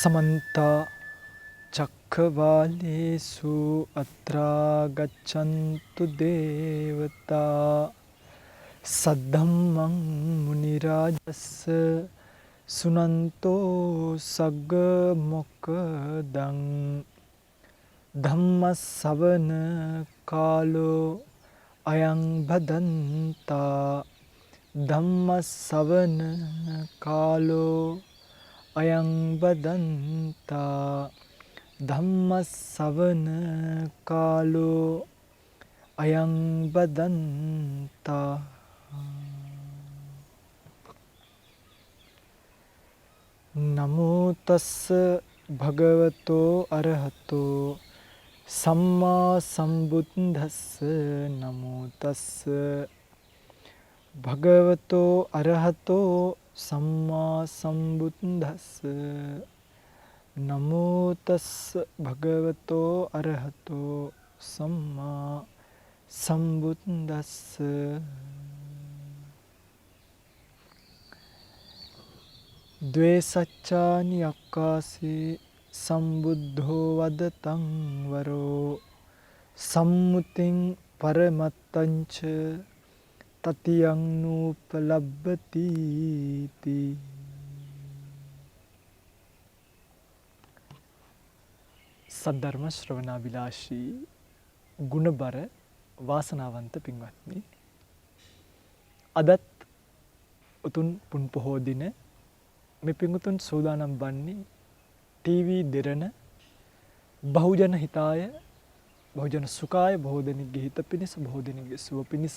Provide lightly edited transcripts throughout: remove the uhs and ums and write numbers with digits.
समन्ता चक्रवालेषु अत्रा गच्छन्तु देवता सद्धम्मं मुनिराजस्य सुनन्तो सग्गमोक्खदं धम्मश्रवण कालो अयं भदन्ता धम्मश्रवण कालो अयं बदन्ता धम्मश्रवण कालो अयं बदन्ता. नमो तස්ස භගවතෝ අරහතෝ සම්මා සම්බුද්දස්ස. නමෝ තස්ස භගවතෝ අරහතෝ සම්මා සම්බුද්දස්ස. නමෝ තස්ස භගවතෝ අරහතෝ සම්මා සම්බුද්දස්ස. ද්වේ සච්චානි අක්කාසේ සම්බුද්ධෝ වදතං වරෝ සම්මුතින් පරමත්තංච තතියං නූපලබ්බති තී. සද්ධර්ම ශ්‍රවණාබිලාෂී ගුණබර වාසනාවන්ත පින්වත්නි, අදත් උතුම් පුන් පොහෝ දින මේ පින්වතුන් සූදානම් වන්නේ ටීවී දෙරණ බහුජන හිතාය බහුජන සුඛාය බොහෝ දෙනෙක්ගේ හිත පිණිස බොහෝ දෙනෙක්ගේ සුව පිණිස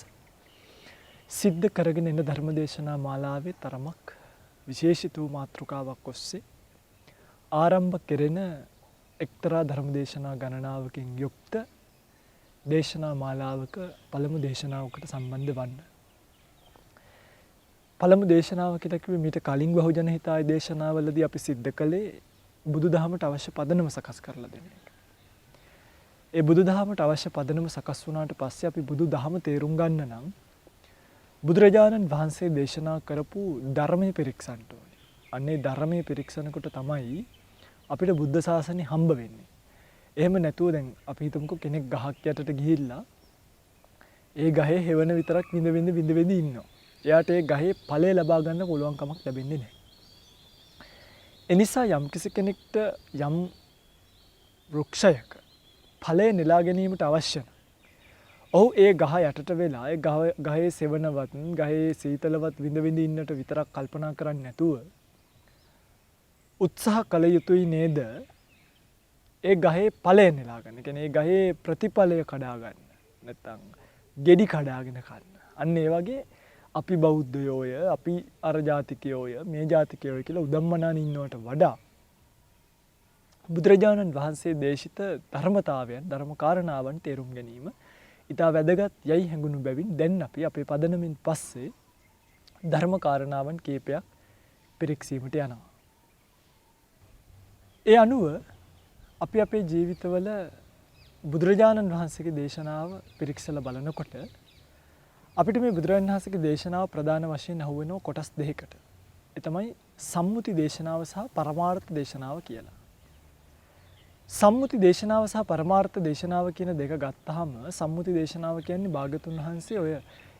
සිද්ධ කරගෙන එන ධර්මදේශනා මාලාවේ තරමක් විශේෂිත වූ මාතෘකාවක් ඔස්සේ ආරම්භ කෙරෙන එක්තරා ධර්මදේශනා ගණනාවකින් යුක්ත දේශනා මාලාවක පළමු දේශනාවකට සම්බන්ධ වන්න. පළමු දේශනාව කියලා කිව්වේ මීට කලින් බහුජන හිතාය දේශනාවලදී අපි සිද්ධ කළේ බුදුදහමට අවශ්‍ය පදනම සකස් කරලා දෙන එක. ඒ බුදුදහමට අවශ්‍ය පදනම සකස් වුණාට පස්සේ අපි බුදුදහම තේරුම් ගන්න නම් බුදුරජාණන් වහන්සේ දේශනා කරපු ධර්මයේ පිරික්සන්න ඕනේ. අන්නේ ධර්මයේ පිරික්සනකොට තමයි අපිට බුද්ධ ශාසනය හම්බ වෙන්නේ. එහෙම නැතුව දැන් අපි හිතමුකෝ කෙනෙක් ගහක් යටට ගිහිල්ලා ඒ ගහේ හෙවණ විතරක් විඳ ඉන්නවා. එයාට ඒ ගහේ ඵලය ලබා ගන්න පුළුවන් කමක් ලැබෙන්නේ නැහැ. එනිසා යම් කිසි කෙනෙක්ට යම් වෘක්ෂයක ඵලය නෙලා ගැනීමට අවශ්‍ය නම් ඔහු ඒ ගහ යටට වෙලා ඒ ගහේ සෙවණවත් ගහේ සීතලවත් විඳ ඉන්නට විතරක් කල්පනා කරන්නේ නැතුව උත්සාහ කළ යුතුයි නේද? ඒ ගහේ ඵලය නෙලා ගන්න. ඒ කියන්නේ ඒ ගහේ ප්‍රතිඵලය කඩා ගන්න. නැත්තම් ගෙඩි කඩාගෙන කන්න. අන්න ඒ වගේ අපි බෞද්ධයෝය, අපි අර ජාතිකයෝය, මේ ජාතිකයෝය කියලා උදම්මනාන ඉන්නවට වඩා බුදුරජාණන් වහන්සේ දේශිත ධර්මතාවයන්, ධර්ම කාරණාවන් තේරුම් ගැනීම ඉතා වැදගත් යයි හැඟුණු බැවින් දැන් අපි අපේ පදනමින් පස්සේ ධර්ම කාරණාවන් කීපයක් පිරික්සීමට යනවා. ඒ අනුව අපි අපේ ජීවිතවල බුදුරජාණන් වහන්සේගේ දේශනාව පිරික්සලා බලනකොට අපිට මේ බුදුරජාණන් වහන්සේගේ දේශනාව ප්‍රධාන වශයෙන් අහුවෙනවා කොටස් දෙකකට. ඒ තමයි සම්මුති දේශනාව සහ පරමාර්ථ දේශනාව කියලා. සම්මුති දේශනාව සහ පරමාර්ථ දේශනාව කියන දෙක ගත්තාම සම්මුති දේශනාව කියන්නේ භාගතුන් වහන්සේ ඔය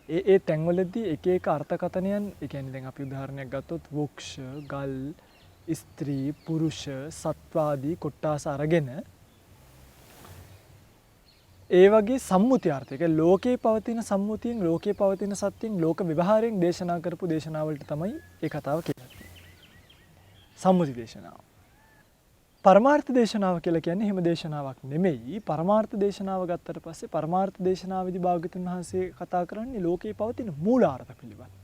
ඒ තැන්වලදී එක එක අර්ථකථනයන්, ඒ කියන්නේ දැන් අපි උදාහරණයක් ගත්තොත් වෘක්ෂ, ගල්, ස්ත්‍රී, පුරුෂ, සත්වාදී කොට්ටාස අරගෙන ඒ වගේ සම්මුති අර්ථය, ඒ ලෝකේ පවතින සම්මුතියෙන්, ලෝකේ පවතින සත්‍යයෙන්, ලෝක විවහාරයෙන් දේශනා කරපු දේශනාවලට තමයි ඒ කතාව කියන්නේ. සම්මුති දේශනාව. පරමාර්ථ දේශනාව කියලා කියන්නේ එහෙම දේශනාවක් නෙමෙයි. පරමාර්ථ දේශනාව ගත්තට පස්සේ පරමාර්ථ දේශනාවේදී භාග්‍යවතුන් වහන්සේ කතා කරන්නේ ලෝකේ පවතින මූලාර්ථ පිළිබඳ.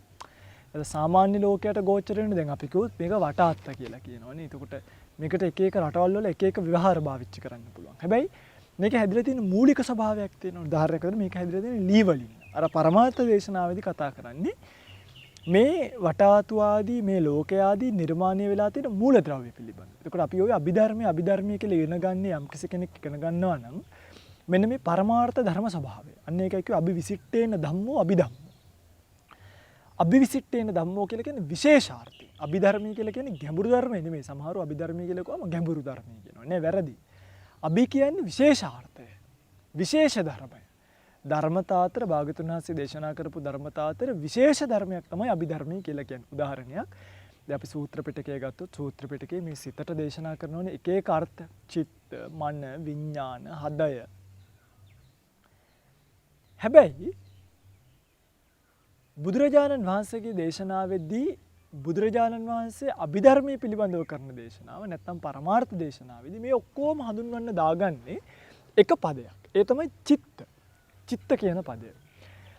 ඒක සාමාන්‍ය ලෝකයට ගෝචර වෙන දැන් අපි කිව්වොත් මේක වටාත්ත කියලා කියනවනේ. එතකොට මේකට එක එක රටවල් වල එක එක විවහාර භාවිතා කරන්න පුළුවන්. හැබැයි මේක හැදිලා තියෙන මූලික ස්වභාවයක් තියෙනවා. උදාහරණයක් විදිහට මේක හැදිලා තියෙන ලී වලින්. අර පරමාර්ථ දේශනාවේදී කතා කරන්නේ මේ වටාතු ආදී මේ ලෝකය ආදී නිර්මාණය වෙලා තියෙන මූලද්‍රව්‍ය පිළිබඳ. එතකොට අපි ওই අභිධර්මයේ කියලා ඉගෙන ගන්න යම් කෙනෙක් ඉගෙන ගන්නවා නම් මෙන්න මේ පරමාර්ථ ධර්ම ස්වභාවය. අන්න ඒකයි කිව්වේ අභිවිසිට්ඨේන ධම්මෝ අභිධම්මෝ. අභිවිසිට්ඨේන ධම්මෝ කියලා කියන්නේ විශේෂාර්ථය. අභිධර්මය කියලා කියන්නේ ගැඹුරු ධර්මය නෙමෙයි. සමහරව අභිධර්මය කියලා කිව්වම ගැඹුරු ධර්මය කියනවා. නේ වැරදි. අභි කියන්නේ විශේෂාර්ථය. විශේෂ ධර්මය. ධර්මතාතර භාගතුන් වහන්සේ දේශනා කරපු ධර්මතාතර විශේෂ ධර්මයක් තමයි අභිධර්මය කියලා කියන්නේ. උදාහරණයක් දැන් අපි සූත්‍ර පිටකය ගත්තොත් සූත්‍ර පිටකේ මේ සිතට දේශනා කරනෝනේ එක එක අර්ථ. චිත්ත, මන, විඥාන, හදය. හැබැයි බුදුරජාණන් වහන්සේගේ දේශනාවේදී බුදුරජාණන් වහන්සේ අභිධර්මයේ පිළිබඳව කරන දේශනාව නැත්නම් පරමාර්ථ දේශනාවේදී මේ ඔක්කොම හඳුන්වන්න දාගන්නේ එක පදයක්. ඒ තමයි චිත්ත. චිත්ත කියන පදය.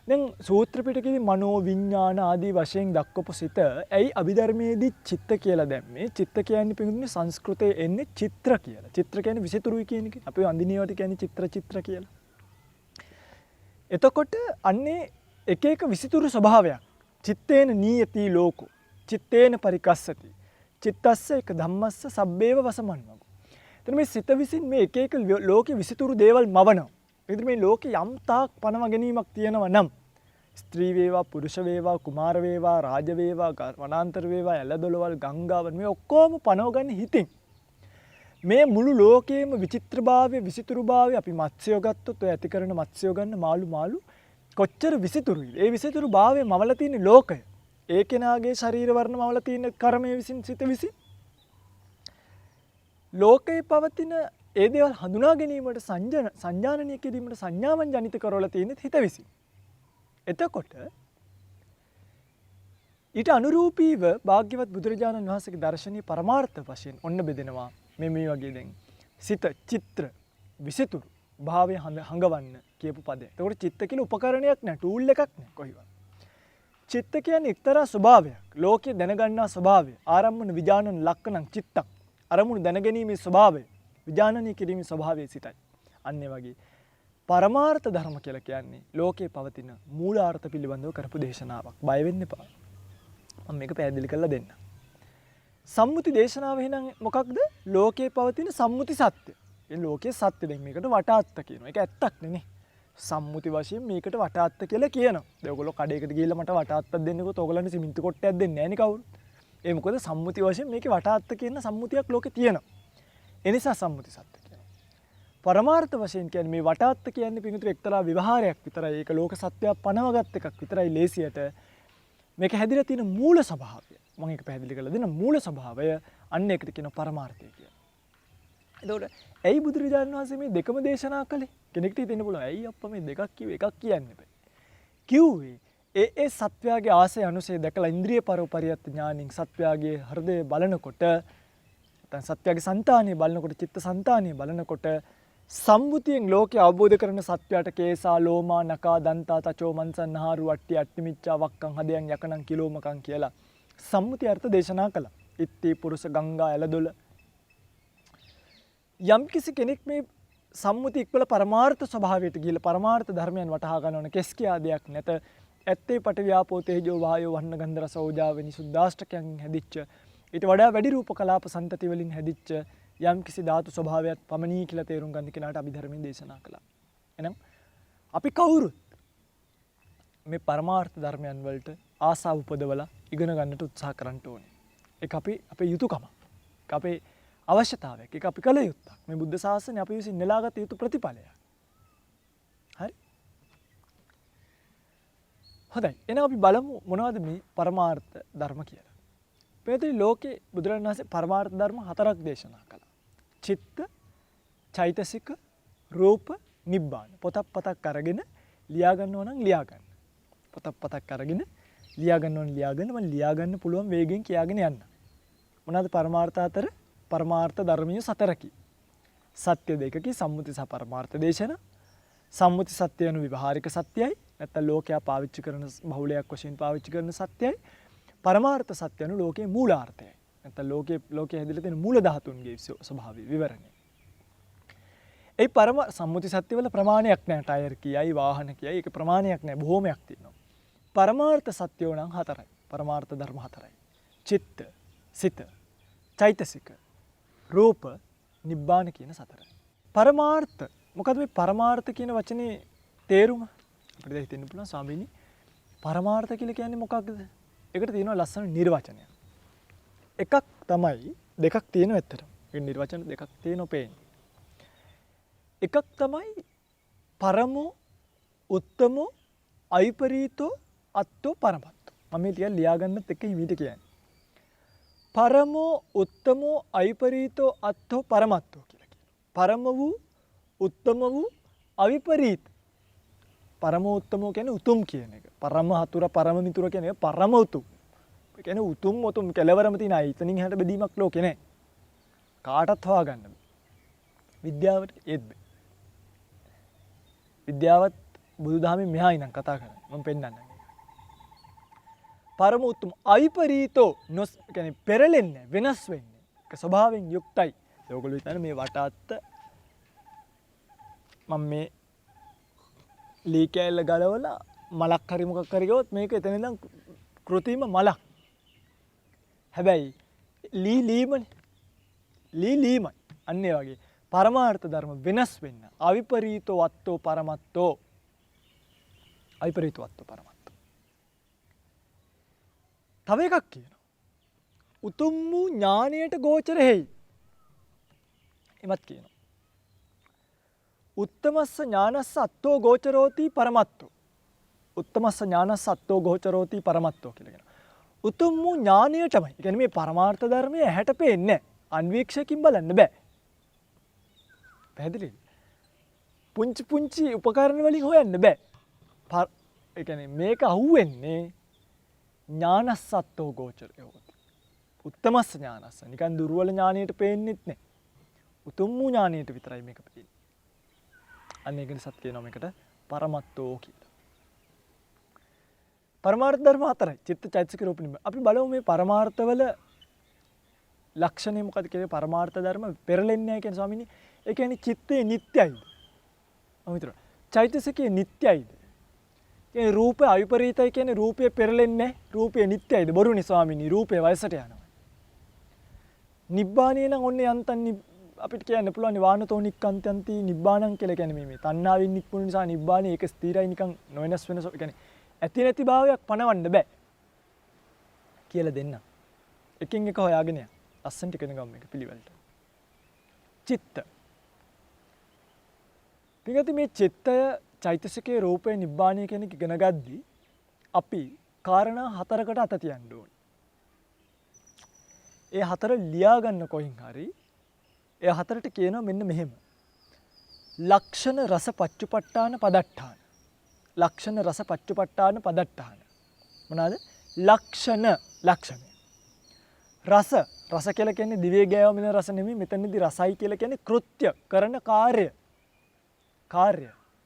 දැන් සූත්‍ර පිටකයේදී මනෝ විඥාන ආදී වශයෙන් දක්වපු සිත ඇයි අභිධර්මයේදී චිත්ත කියලා දැම්මේ? චිත්ත කියන්නේ පිටුනේ සංස්කෘතයේ එන්නේ චිත්‍ර කියලා. චිත්‍ර කියන්නේ විසිතුරුයි කියන එක. අපි අඳිනේවට කියන්නේ චිත්‍ර කියලා. එතකොට අන්නේ එක එක විසිතුරු ස්වභාවයක්. චිත්තේන නීයති ලෝකෝ. චිත්තේන පරිකස්සති. චිත්තස්ස එක ධම්මස්ස සබ්බේව වසමන්වගෝ. එතන මේ සිත විසින් මේ එක එක ලෝකේ විසිතුරු දේවල් මවනවා. එතන මේ ලෝකේ යම් තාක් පනව ගැනීමක් තියෙනවා නම් ස්ත්‍රී වේවා පුරුෂ වේවා කුමාර වේවා රාජ වේවා වනාන්තර වේවා එළදොළවල් ගංගාවන් මේ ඔක්කොම පනව ගන්න හිතින් මේ මුළු ලෝකයේම විචිත්‍රභාවය විසිතුරුභාවය අපි මත්ස්‍යය ගත්තොත් ඔය ඇති කරන මත්ස්‍යය ගන්න මාළු කොච්චර විසිතුරුයිද? ඒ විසිතුරු භාවය මවලා තියෙන ලෝකය. ඒ කෙනාගේ ශරීර වර්ණ මවලා තියෙන කර්මය විසින් සිත විසින් ලෝකේ පවතින ඒ දේවල් හඳුනා ගැනීමට සංජානනය කිරීමට සංඥාවන් ජනිත කරවලා තියෙන හිත විසින්. එතකොට ඊට අනුරූපීව භාග්‍යවත් බුදුරජාණන් වහන්සේගේ දර්ශනීය පරමාර්ථ වශයෙන් ඔන්න බෙදෙනවා මේ වගේ දැන් සිත චිත්‍ර විසිතුරු භාවය හංගවන්න කියපු පදය. එතකොට චිත්ත කියලා උපකරණයක් නෑ, ටූල් එකක් නෑ කොහේවත්. චිත්ත කියන්නේ එක්තරා ස්වභාවයක්. ලෝකයේ දැනගන්නා ස්වභාවය. ආරම්මන විඥානන ලක්ෂණං චිත්තං. අරමුණු දැනගැනීමේ ස්වභාවය. විඥානනීය කිරීමේ ස්වභාවය සිතයි. අන්න ඒ වගේ පරමාර්ථ ධර්ම කියලා කියන්නේ ලෝකයේ පවතින මූලාර්ථ පිළිබඳව කරපු දේශනාවක්. බය වෙන්න එපා. මම මේක පැහැදිලි කරලා දෙන්නම්. සම්මුති දේශනාව එහෙනම් මොකක්ද? ලෝකයේ පවතින සම්මුති සත්‍ය. ඒ ලෝකයේ සත්‍ය දැන් මේකට වටාත්ත කියනවා. ඒක ඇත්තක් නෙනේ. සම්මුති වශයෙන් මේකට වටාත්ත කියලා කියනවා. දැන් ඔයගොල්ලෝ කඩේකට ගිහිල්ලා මට වටාත්තක් දෙන්නකොත් ඔයගොල්ලන්ට සිමෙන්ති කොටයක් දෙන්නේ නැහැ නේ කවුරුත්. ඒ මොකද සම්මුති වශයෙන් මේකේ වටාත්ත කියන සම්මුතියක් ලෝකේ තියෙනවා. ඒ නිසා සම්මුති සත්‍ය කියනවා. පරමාර්ථ වශයෙන් කියන්නේ මේ වටාත්ත කියන්නේ පිටුතර එක්තරා විවහාරයක් විතරයි. ඒක ලෝක සත්‍යය පනවගත් එකක් විතරයි ලේසියට. මේක හැදිලා තියෙන මූල ස්වභාවය. මම ඒක පැහැදිලි කරලා දෙන්න. මූල ස්වභාවය අන්න ඒකට කියන පරමාර්ථය කියලා. එතකොට ඇයි බුදුරජාණන් වහන්සේ මේ දෙකම දේශනා කළේ? කෙනෙක්ට හිතෙන්න පුළුවන් ඇයි අප්පා මේ දෙකක් කිව්වේ එකක් කියන්නේ බෑ. කිව්වේ ඒ සත්වයාගේ ආසය අනුසය දැකලා ඉන්ද්‍රිය පරෝපරියත් ඥානින් සත්වයාගේ හෘදය බලනකොට නැත්නම් සත්වයාගේ సంతානිය බලනකොට චිත්ත సంతානිය බලනකොට සම්මුතියෙන් ලෝකේ අවබෝධ කරන සත්වයාට කේසා ලෝමා නකා දන්තා තචෝ මන්සන්හාරු අට්ටි අට්ටිමිච්චා වක්කං හදයන් යකනං කිලෝමකං කියලා සම්මුති අර්ථ දේශනා කළා. ඉත්ති පුරුෂ ගංගා එළදොල යම් කිසි කෙනෙක් මේ සම්මුති ඉක්වල පරමාර්ථ ස්වභාවයට ගිහිල්ලා පරමාර්ථ ධර්මයන් වටහා ගන්න ඕන කෙස් කියාදයක් නැත. ඇත්තේ පට ව්‍යාපෝ තේජෝ වායෝ වහන්න ගන්ධ රස ඕජා වෙනි සුද්දාෂ්ටකයන් හැදිච්ච ඊට වඩා වැඩි රූප කලාප සම්තති වලින් හැදිච්ච යම් කිසි ධාතු ස්වභාවයක් පමණී කියලා තේරුම් ගන්න කෙනාට අභිධර්මයෙන් දේශනා කළා. එහෙනම් අපි කවුරුත් මේ පරමාර්ථ ධර්මයන් වලට ආසාව උපදවලා ඉගෙන ගන්නට උත්සාහ කරන්න ඕනේ. ඒක අපේ යුතුයකම. ඒක අපේ අවශ්‍යතාවයක්. ඒක අපි කළ යුත්තක්. මේ බුද්ධ ශාසනය අපි විසින් නෙලාගත යුතු ප්‍රතිඵලයක්. හරි? හොඳයි. එහෙනම් අපි බලමු මොනවද මේ පරමාර්ථ ධර්ම කියලා. පැහැදිලි ලෝකේ බුදුරජාණන් වහන්සේ පරමාර්ථ ධර්ම 4ක් දේශනා කළා. චිත්ත, චෛතසික, රූප, නිබ්බාන. පොතක් අරගෙන ලියා ගන්නවා නම් ලියා ගන්න. පොතක් අරගෙන ලියා ගන්නවා නම් ලියා ගන්න. මම ලියා ගන්න පුළුවන් වේගෙන් කියාගෙන යන්න. මොනවාද පරමාර්ථ 4? පරමාර්ථ ධර්මිය 4කි. සත්‍ය දෙකකි සම්මුති සහ පරමාර්ථ දේශන. සම්මුති සත්‍ය යනු විවහාරික සත්‍යයි. නැත්නම් ලෝකයා පාවිච්චි කරන බහුලයක් වශයෙන් පාවිච්චි කරන සත්‍යයි. පරමාර්ථ සත්‍ය යනු ලෝකයේ මූලාර්ථයයි. නැත්නම් ලෝකයේ හැදිලා තියෙන මූල ධාතුන්ගේ ස්වභාවය විවරණය. ඒ සම්මුති සත්‍යවල ප්‍රමාණයක් නැහැ. ටයර් කියයි වාහන කියයි ඒක ප්‍රමාණයක් නැහැ. බොහෝමයක් තියෙනවා. පරමාර්ථ සත්‍යෝ නම් 4යි. පරමාර්ථ ධර්ම 4යි. චිත්ත, සිත, චෛතසික, රූප, නිබ්බාන කියන 4. පරමාර්ථ මොකද මේ පරමාර්ථ කියන වචනේ තේරුම? අපිට හිතෙන්න පුළුවන් ස්වාමීනි පරමාර්ථ කියලා කියන්නේ මොකක්ද? ඒකට තියෙනවා ලස්සන නිර්වචනයක්. එකක් තමයි දෙකක් තියෙනවා ඇත්තටම. ඒ නිර්වචන දෙකක් තියෙනවා පේන්නේ. එකක් තමයි පරමෝ උත්තමෝ අයිපරීතෝ අත්තෝ පරමත්තෝ. මම මේ ටික ලියාගන්නත් එක්ක හිමීට කියන්නේ. පරමෝ උත්තමෝ අයිපරීතෝ අත්තෝ පරමත්තෝ කියලා කියනවා. පරම වූ උත්තම වූ අවිපරීත. පරමෝ උත්තමෝ කියන්නේ උතුම් කියන එක. පරම හතුර පරම මිතුර කියන්නේ පරම උතුම්. ඒ කියන්නේ උතුම් කෙලවරම තියෙන අය. ඉතින් එහාට බෙදීමක් ලෝකේ නැහැ. කාටවත් හොයාගන්න බෑ. විද්‍යාවට ඒත් බෑ. විද්‍යාවත් බුදුදහමෙන් මෙහා ඉඳන් කතා කරන්නේ. මම පෙන්නන්නම්. පරම උතුම් අවිපරීතෝ නොස් කියන්නේ පෙරලෙන්නේ වෙනස් වෙන්නේ. ඒක ස්වභාවයෙන් යුක්තයි. ඒගොල්ලෝ හිතන්නේ මේ වටාත්ත මම මේ ලී කෑල්ල ගලවලා මලක් හරි මොකක් හරි ගියොත් මේක එතන ඉඳන් කෘතිම මලක්. හැබැයි ලීමනේ. ලීමයි. අන්න ඒ වගේ පරමාර්ථ ධර්ම වෙනස් වෙන්න. අවිපරීතෝ වත්තෝ පරමත්තෝ. අවිපරීතෝ වත්තෝ පරමත්තෝ. තව එකක් කියනවා. උතුම් වූ ඥානයට ගෝචර හේයි. එමත් කියනවා. උත්තමස්ස ඥානස්ස අත්තෝ ගෝචරෝති පරමත්තෝ. උත්තමස්ස ඥානස්ස අත්තෝ ගෝචරෝති පරමත්තෝ කියලා කියනවා. උතුම් වූ ඥානයටමයි. ඒ කියන්නේ මේ පරමාර්ථ ධර්මයේ ඇහැට පේන්නේ නැහැ. අන්වීක්ෂකින් බලන්න බෑ. පැහැදිලිද? පුංචි උපකරණ වලින් හොයන්න බෑ. ඒ කියන්නේ මේක අහුවෙන්නේ ඥානස්සත්තෝ ගෝචරයෝති. උත්තමස්ස ඥානස්ස. නිකන් දුර්වල ඥානයට පේන්නෙත් නැහැ. උතුම් වූ ඥානයට විතරයි මේක පේන්නේ. අන්න ඒක නිසා කියනවා මේකට පරමත්තෝ කියලා. පරමාර්ථ ධර්ම හතරයි. චිත්ත චෛතසික රූප නිබ්බාන. අපි බලමු මේ පරමාර්ථවල ලක්ෂණය මොකද කියලා. පරමාර්ථ ධර්ම පෙරලෙන්නේ නැහැ කියන ස්වාමීනි. ඒ කියන්නේ චිත්තේ නිට්ටයයිද? මම හිතනවා. චෛතසිකයේ නිට්ටයයිද? ඒ රූපය අවිපරීතයි කියන්නේ රූපය පෙරලෙන්නේ නැහැ. රූපය නිට්ටයයිද? බොරුනේ ස්වාමීනි. රූපය වයසට යනවා. නිබ්බාණය නම් ඔන්නේ යන්තම් අපිට කියන්න පුළුවන් වානතෝ නික්කන්තන්ති නිබ්බාණං කියලා කියන්නේ මේ තණ්හාවෙන් නික්මුණු නිසා නිබ්බාණය ඒක ස්ථිරයි නිකන් නොවෙනස් වෙනස. ඒ කියන්නේ ඇති නැති භාවයක් පණවන්න බෑ කියලා දෙන්න. එකින් එක හොයාගෙන යන්න. ලස්සනට ඉගෙන ගමු මේක පිළිවෙලට. චිත්ත. පිටගති මේ චිත්තය චෛතසිකයේ රූපේ නිබ්බාණය කියන එක ඉගෙන ගද්දී අපි කාරණා හතරකට අත තියන්න ඕනේ. ඒ හතර ලියා ගන්න කොහෙන් හරි. ඒ හතරට කියනවා මෙන්න මෙහෙම. ලක්ෂණ රස පච්චුපට්ඨාන පදට්ඨාන. ලක්ෂණ රස පච්චුපට්ඨාන පදට්ඨාන. මොනවාද? ලක්ෂණ රස කියලා කියන්නේ දිවේ ගෑවෙන රස නෙමෙයි. මෙතනදී රසයි කියලා කියන්නේ කෘත්‍ය කරන කාර්ය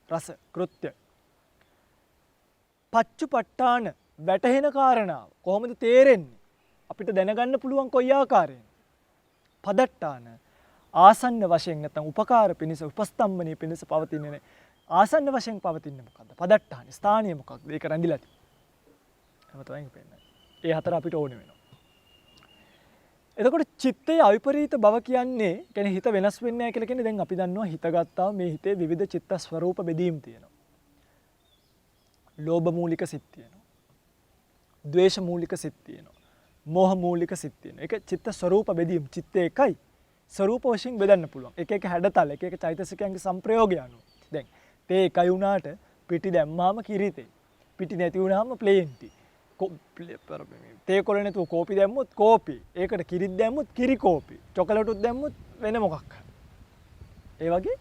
රස කෘත්‍ය. පච්චුපට්ඨාන වැටහෙන කාරණාව කොහොමද තේරෙන්නේ? අපිට දැනගන්න පුළුවන් කොයි ආකාරයෙන්? පදට්ඨාන ආසන්න වශයෙන් නැත්නම් උපකාර පිණිස උපස්තම්භනීය පිණිස පවතින්නේ ආසන්න වශයෙන් පවතින්නේ මොකද්ද? පදට්ඨාන ස්ථානීය මොකක්ද? ඒක රැඳිලා තියෙන්නේ. එහෙම තමයි පේන්නේ. ඒ හතර අපිට ඕනේ වෙනවා. එතකොට චිත්තයේ අවිපරීත බව කියන්නේ හිත වෙනස් වෙන්නේ නැහැ කියලා කියන්නේ දැන් අපි දන්නවා හිත ගත්තාම මේ හිතේ විවිධ චිත්ත ස්වરૂප බෙදීම් තියෙනවා. ලෝභ මූලික සිත් තියෙනවා. ද්වේෂ මූලික සිත් තියෙනවා. මෝහ මූලික සිත් තියෙනවා. ඒක චිත්ත ස්වરૂප බෙදීම්. චිත්තේ එකයි ස්වરૂප වශයෙන් බෙදන්න පුළුවන්. එක එක හැඩතල එක එක චෛතසිකයන්ගේ සංප්‍රයෝගය අනුව. දැන් තේ එකයි වුණාට පිටි දැම්මාම කිරිතේ. පිටි නැති වුණාම ප්ලේන් ටී. තේ කොළ නැතුව කෝපි දැම්මොත් කෝපි. ඒකට කිරිත් දැම්මොත් කිරි කෝපි. චොකලටුත් දැම්මොත් වෙන මොකක් හරි. ඒ වගේ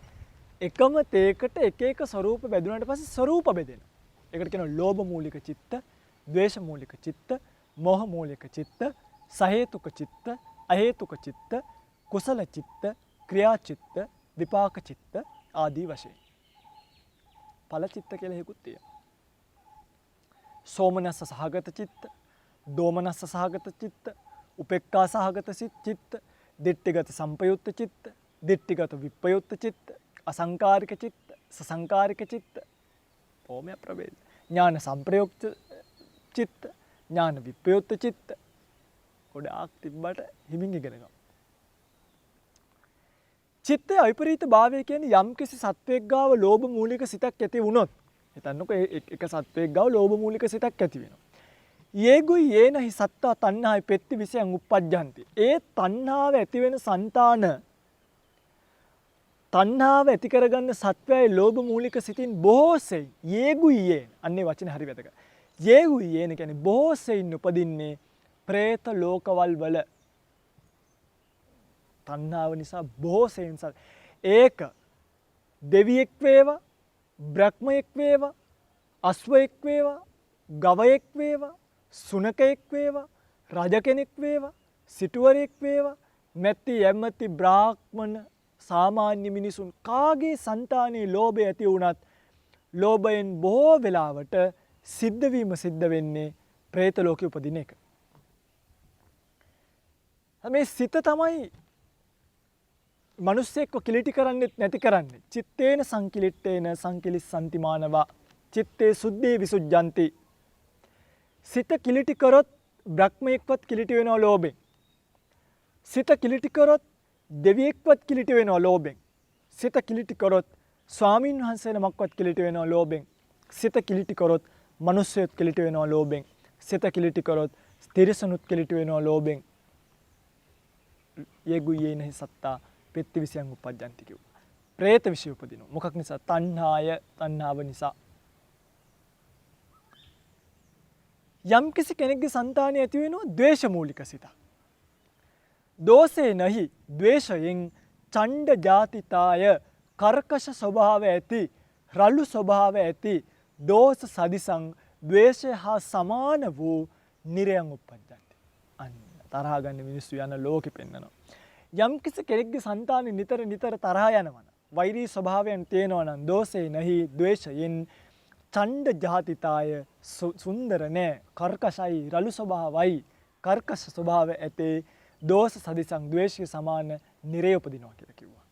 එකම තේකට එක එක ස්වરૂප බෙදුනාට පස්සේ ස්වરૂප බෙදෙනවා. ඒකට කියනවා ලෝභ මූලික චිත්ත, ද්වේෂ මූලික චිත්ත, මෝහ මූලික චිත්ත, සහේතුක චිත්ත, අහේතුක චිත්ත, කුසල චිත්ත, ක්‍රියා චිත්ත, විපාක චිත්ත ආදී වශයෙන්. ඵල චිත්ත කියලා හේකුත් තියෙනවා. සෝමනස්ස සහගත චිත්ත, දෝමනස්ස සහගත චිත්ත, උපේක්ඛා සහගත චිත්ත, දිට්ඨිගත සම්පයුත්ත චිත්ත, දිට්ඨිගත විප්පයුත්ත චිත්ත, අසංකාරික චිත්ත, සසංකාරික චිත්ත. ඕමය ප්‍රභේද. ඥාන සංප්‍රයුක්ත චිත්ත, ඥාන විප්පයුත්ත චිත්ත. ගොඩාක් තිබ්බට හිමින් ඉගෙන ගන්න. චිත්තයේ අවිපරීත භාවය කියන්නේ යම්කිසි සත්වයක් ගාව ලෝභ මූලික සිතක් ඇති වුණොත් හිතන්නකෝ එක සත්වයක් ගාව ලෝභ මූලික සිතක් ඇති වෙනවා. යේගුයි යේනහි සත්තා තණ්හායි පෙත්ති විසයන් උප්පජ්ජಂತಿ. ඒ තණ්හාව ඇති වෙන సంతාන තණ්හාව ඇති කරගන්න සත්වයයි ලෝභ මූලික සිතින් බොහෝසෙයි යේගුයි යේන. අන්නේ වචනේ හරි වැදගත්. යේගුයි යේන කියන්නේ බොහෝසෙයින් උපදින්නේ പ്രേත ලෝකවල වල. තණ්හාව නිසා බොහෝසෙයින් ඒක දෙවියෙක් වේවා, බ්‍රහ්මයෙක් වේවා, අශ්වයෙක් වේවා, ගවයෙක් වේවා, සුනකයෙක් වේවා, රජ කෙනෙක් වේවා, සිටුවරයෙක් වේවා, මැටි යැමැති බ්‍රාහ්මණ සාමාන්‍ය මිනිසුන් කාගේ సంతානයේ ලෝභය ඇති වුණත් ලෝභයෙන් බොහෝ වෙලාවට සිද්ධ වෙන්නේ പ്രേත ලෝකෙ උපදින එක. මේ සිත තමයි මිනිස්සෙක්ව කිලිටි කරන්නෙත් නැති කරන්නේ. චිත්තේන සංකිලිට්ඨේන සංකිලිස්සanti මානවා. චිත්තේ සුද්ධේ විසුද්ධಂತಿ. සිත කිලිටි කරොත් බ්‍රහ්මයෙක්වත් කිලිටි වෙනවා ලෝභයෙන්. සිත කිලිටි කරොත් දෙවියෙක්වත් කිලිටි වෙනවා ලෝභයෙන්. සිත කිලිටි කරොත් ස්වාමින් වහන්සේ නමක්වත් කිලිටි වෙනවා ලෝභයෙන්. සිත කිලිටි කරොත් මිනිස්සෙක් කිලිටි වෙනවා ලෝභයෙන්. සිත කිලිටි කරොත් තිරිසනුත් කිලිටි වෙනවා ලෝභයෙන්. යේගුයේ නැහි සත්තා පෙත්ති විසයන් උපජ්ජಂತಿ කිව්වා. പ്രേත විෂය උපදිනවා. මොකක් නිසා? තණ්හාව නිසා. යම් කිසි කෙනෙක්ගේ సంతානය ඇති වෙනවා ද්වේෂ මූලික සිත. දෝෂේ නැහි ද්වේෂයෙන් ඡණ්ඩ ජාතිතාය කර්කශ ස්වභාව ඇති රළු ස්වභාව ඇති දෝෂ සදිසං ද්වේෂය හා සමාන වූ නිරයන් උපජ්ජಂತಿ. අන්න තරහ ගන්න මිනිස්සු යන ලෝකෙ පෙන්නනවා. යම් කිසි කෙනෙක්ගේ సంతානෙ නිතර තරහ යනවා. වෛරී ස්වභාවයන් තියෙනවා නම් දෝෂේ නැහි ද්වේෂයෙන් ඡණ්ඩ ජාතිතාය සුන්දර නෑ කර්කශයි රළු ස්වභාවයි කර්කශ ස්වභාව ඇතේ දෝෂ සදිසං ද්වේෂය සමාන නිරය උපදිනවා කියලා කිව්වා.